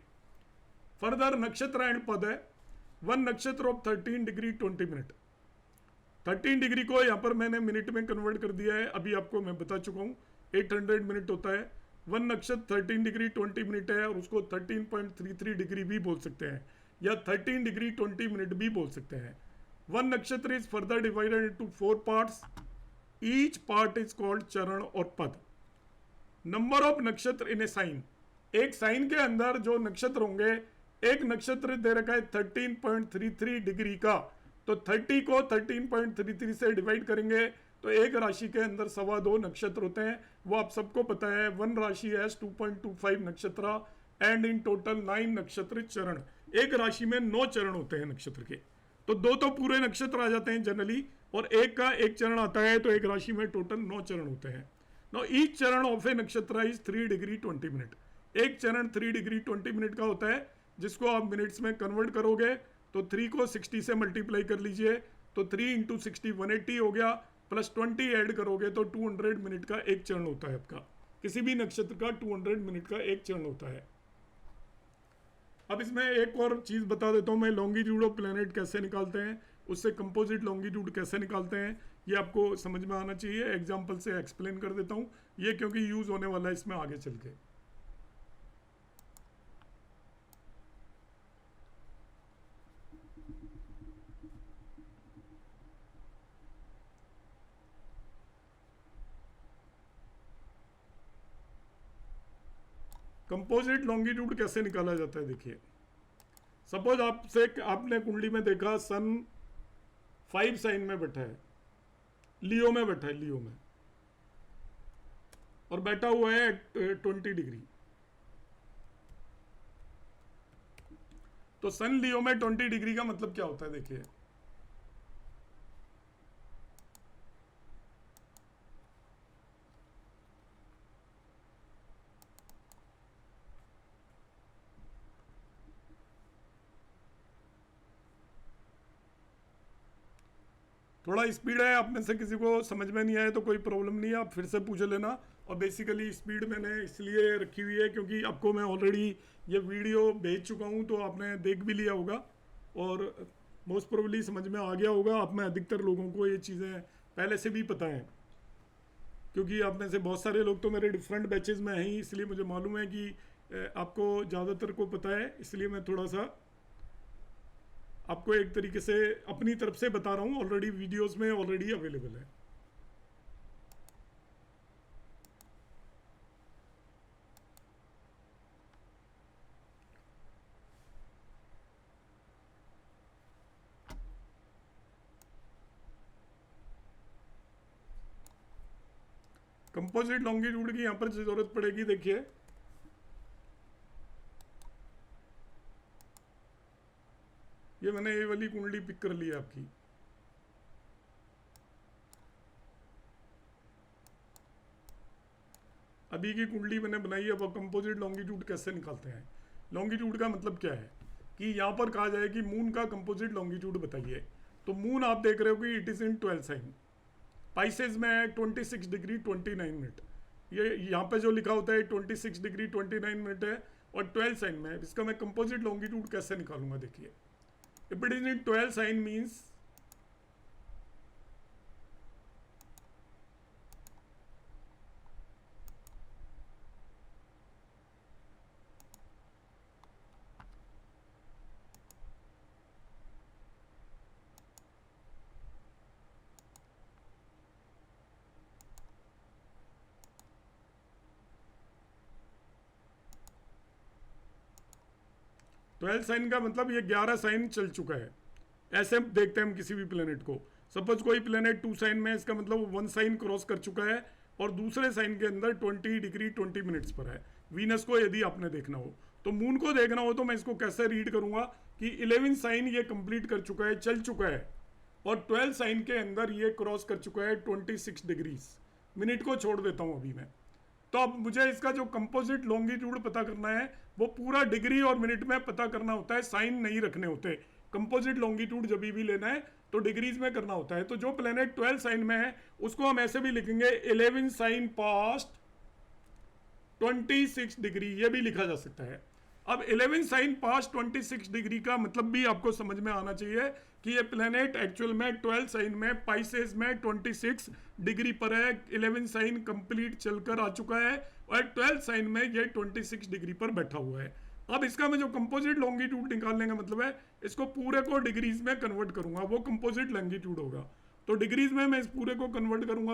फर्दर नक्षत्र एंड पद है। 1 नक्षत्र ऑफ 13 डिग्री 20 मिनट। 13 डिग्री को यहाँ पर मैंने मिनट में कन्वर्ट कर दिया है, अभी आपको मैं बता चुका हूँ। 800 मिनट होता है। 1 नक्षत्र 13 डिग्री 20 मिनट है और उसको 13.33 डिग्री भी बोल सकते हैं या 13 डिग्री 20 मिनट भी बोल सकते हैं। 1 नक्षत्र is further divided into 4 parts. Each part is called चरण और पद। नंबर ऑफ नक्षत्र इन ए साइन। एक साइन के अंदर जो नक्षत्र होंगे, एक नक्षत्र दे रखा है 13.33 डिग्री का, तो 30 को 13.33 से डिवाइड करेंगे तो एक राशि के अंदर 2.25 नक्षत्र होते हैं। वो आप सबको पता है। 1 राशि है 2.25 नक्षत्र एंड इन टोटल 9 नक्षत्र चरण। एक राशि में 9 चरण होते हैं नक्षत्र के, तो 2 तो पूरे नक्षत्र आ जाते हैं जनरली और एक का एक चरण आता है, तो एक राशि में टोटल 9 चरण होते हैं। नाउ ईच चरण ऑफ ए नक्षत्र इज 3 डिग्री 20 मिनट। एक चरण 3 डिग्री 20 मिनट का होता है, जिसको आप मिनट्स में कन्वर्ट करोगे तो 3 को 60 से मल्टीप्लाई कर लीजिए, तो 3 इंटू 60 180 हो गया, प्लस 20 ऐड करोगे तो 200 मिनट का एक चरण होता है आपका। किसी भी नक्षत्र का 200 मिनट का एक चरण होता है। अब इसमें एक और चीज़ बता देता हूँ मैं, लॉन्गिट्यूड ऑफ प्लैनेट कैसे निकालते हैं, उससे कंपोजिट लॉन्गिट्यूड कैसे निकालते हैं, ये आपको समझ में आना चाहिए। एग्जाम्पल से एक्सप्लेन कर देता हूँ ये, क्योंकि यूज होने वाला है इसमें आगे चल के। कंपोजिट लॉन्गिट्यूड कैसे निकाला जाता है, देखिए। सपोज आपने कुंडली में देखा सन 5 साइन में बैठा है, लियो में बैठा है, लियो में, और बैठा हुआ है 20 डिग्री। तो सन लियो में 20 डिग्री का मतलब क्या होता है, देखिए। थोड़ा स्पीड है, आप में से किसी को समझ में नहीं आया तो कोई प्रॉब्लम नहीं है, आप फिर से पूछ लेना। और बेसिकली स्पीड मैंने इसलिए रखी हुई है क्योंकि आपको मैं ऑलरेडी ये वीडियो भेज चुका हूँ, तो आपने देख भी लिया होगा और मोस्ट प्रोबेबली समझ में आ गया होगा। आप में अधिकतर लोगों को ये चीज़ें पहले से भी पता है, क्योंकि आप में से बहुत सारे लोग तो मेरे डिफरेंट बैचेस में हैं ही, इसलिए मुझे मालूम है कि आपको ज़्यादातर को पता है। इसलिए मैं थोड़ा सा आपको एक तरीके से अपनी तरफ से बता रहा हूँ, ऑलरेडी वीडियोस में ऑलरेडी अवेलेबल है। कंपोजिट लॉन्गिट्यूड की यहाँ पर जरूरत पड़ेगी, देखिए। ये मैंने ये वाली कुंडली पिक कर ली है आपकी। अभी की कुंडली मैंने बनाई है। अब कंपोजिट लॉन्गिट्यूड कैसे निकालते हैं? लॉन्गिट्यूड का मतलब क्या है कि यहाँ पर कहा जाए कि मून का कंपोजिट लॉन्गिट्यूड बताइए, तो मून आप देख रहे हो कि it is in 12 sign. Pisces में 26 डिग्री 29 मिनट। ये यहाँ पे जो लिखा होता है 26 डिग्री 29 मिनट है, और 12 साइन में। इसका मैं कंपोजिट लॉन्गिट्यूड कैसे निकालूंगा, देखिए। If it is in 12 sign means twelfth sign का मतलब ये 11 साइन चल चुका है। ऐसे देखते हैं हम किसी भी प्लेनेट को। सपोज कोई प्लेनेट 2 साइन में, इसका मतलब 1 साइन क्रॉस कर चुका है और दूसरे साइन के अंदर 20 डिग्री 20 मिनट्स पर है। वीनस को यदि आपने देखना हो, तो मून को देखना हो, तो मैं इसको कैसे रीड करूंगा कि 11 साइन ये कंप्लीट कर चुका है, चल चुका है, और 12 साइन के अंदर ये क्रॉस कर चुका है 26 डिग्रीज। मिनट को छोड़ देता हूं अभी मैं। तो अब मुझे इसका जो कंपोजिट लॉन्गिट्यूड पता करना है वो पूरा डिग्री और मिनट में पता करना होता है, साइन नहीं रखने होते। कंपोजिट लॉन्गिट्यूड जब भी लेना है तो डिग्रीज में करना होता है। तो जो प्लेनेट 12 साइन में है उसको हम ऐसे भी लिखेंगे 11 साइन पास्ट 26 डिग्री, ये भी लिखा जा सकता है। अब 11 साइन पास्ट 26 डिग्री का मतलब भी आपको समझ में आना चाहिए कि ये प्लेनेट एक्चुअल में 12 साइन में पाइसेस में 26 डिग्री पर है। 11 साइन कंप्लीट चलकर आ चुका है और 12 साइन में ये 26 डिग्री पर बैठा हुआ है। अब इसका मैं जो कंपोजिट लॉन्गिट्यूड निकालने का मतलब है, इसको पूरे को डिग्रीज में कन्वर्ट करूंगा, वो कंपोजिट लॉन्गिट्यूड होगा। तो डिग्रीज में मैं इस पूरे को कन्वर्ट करूंगा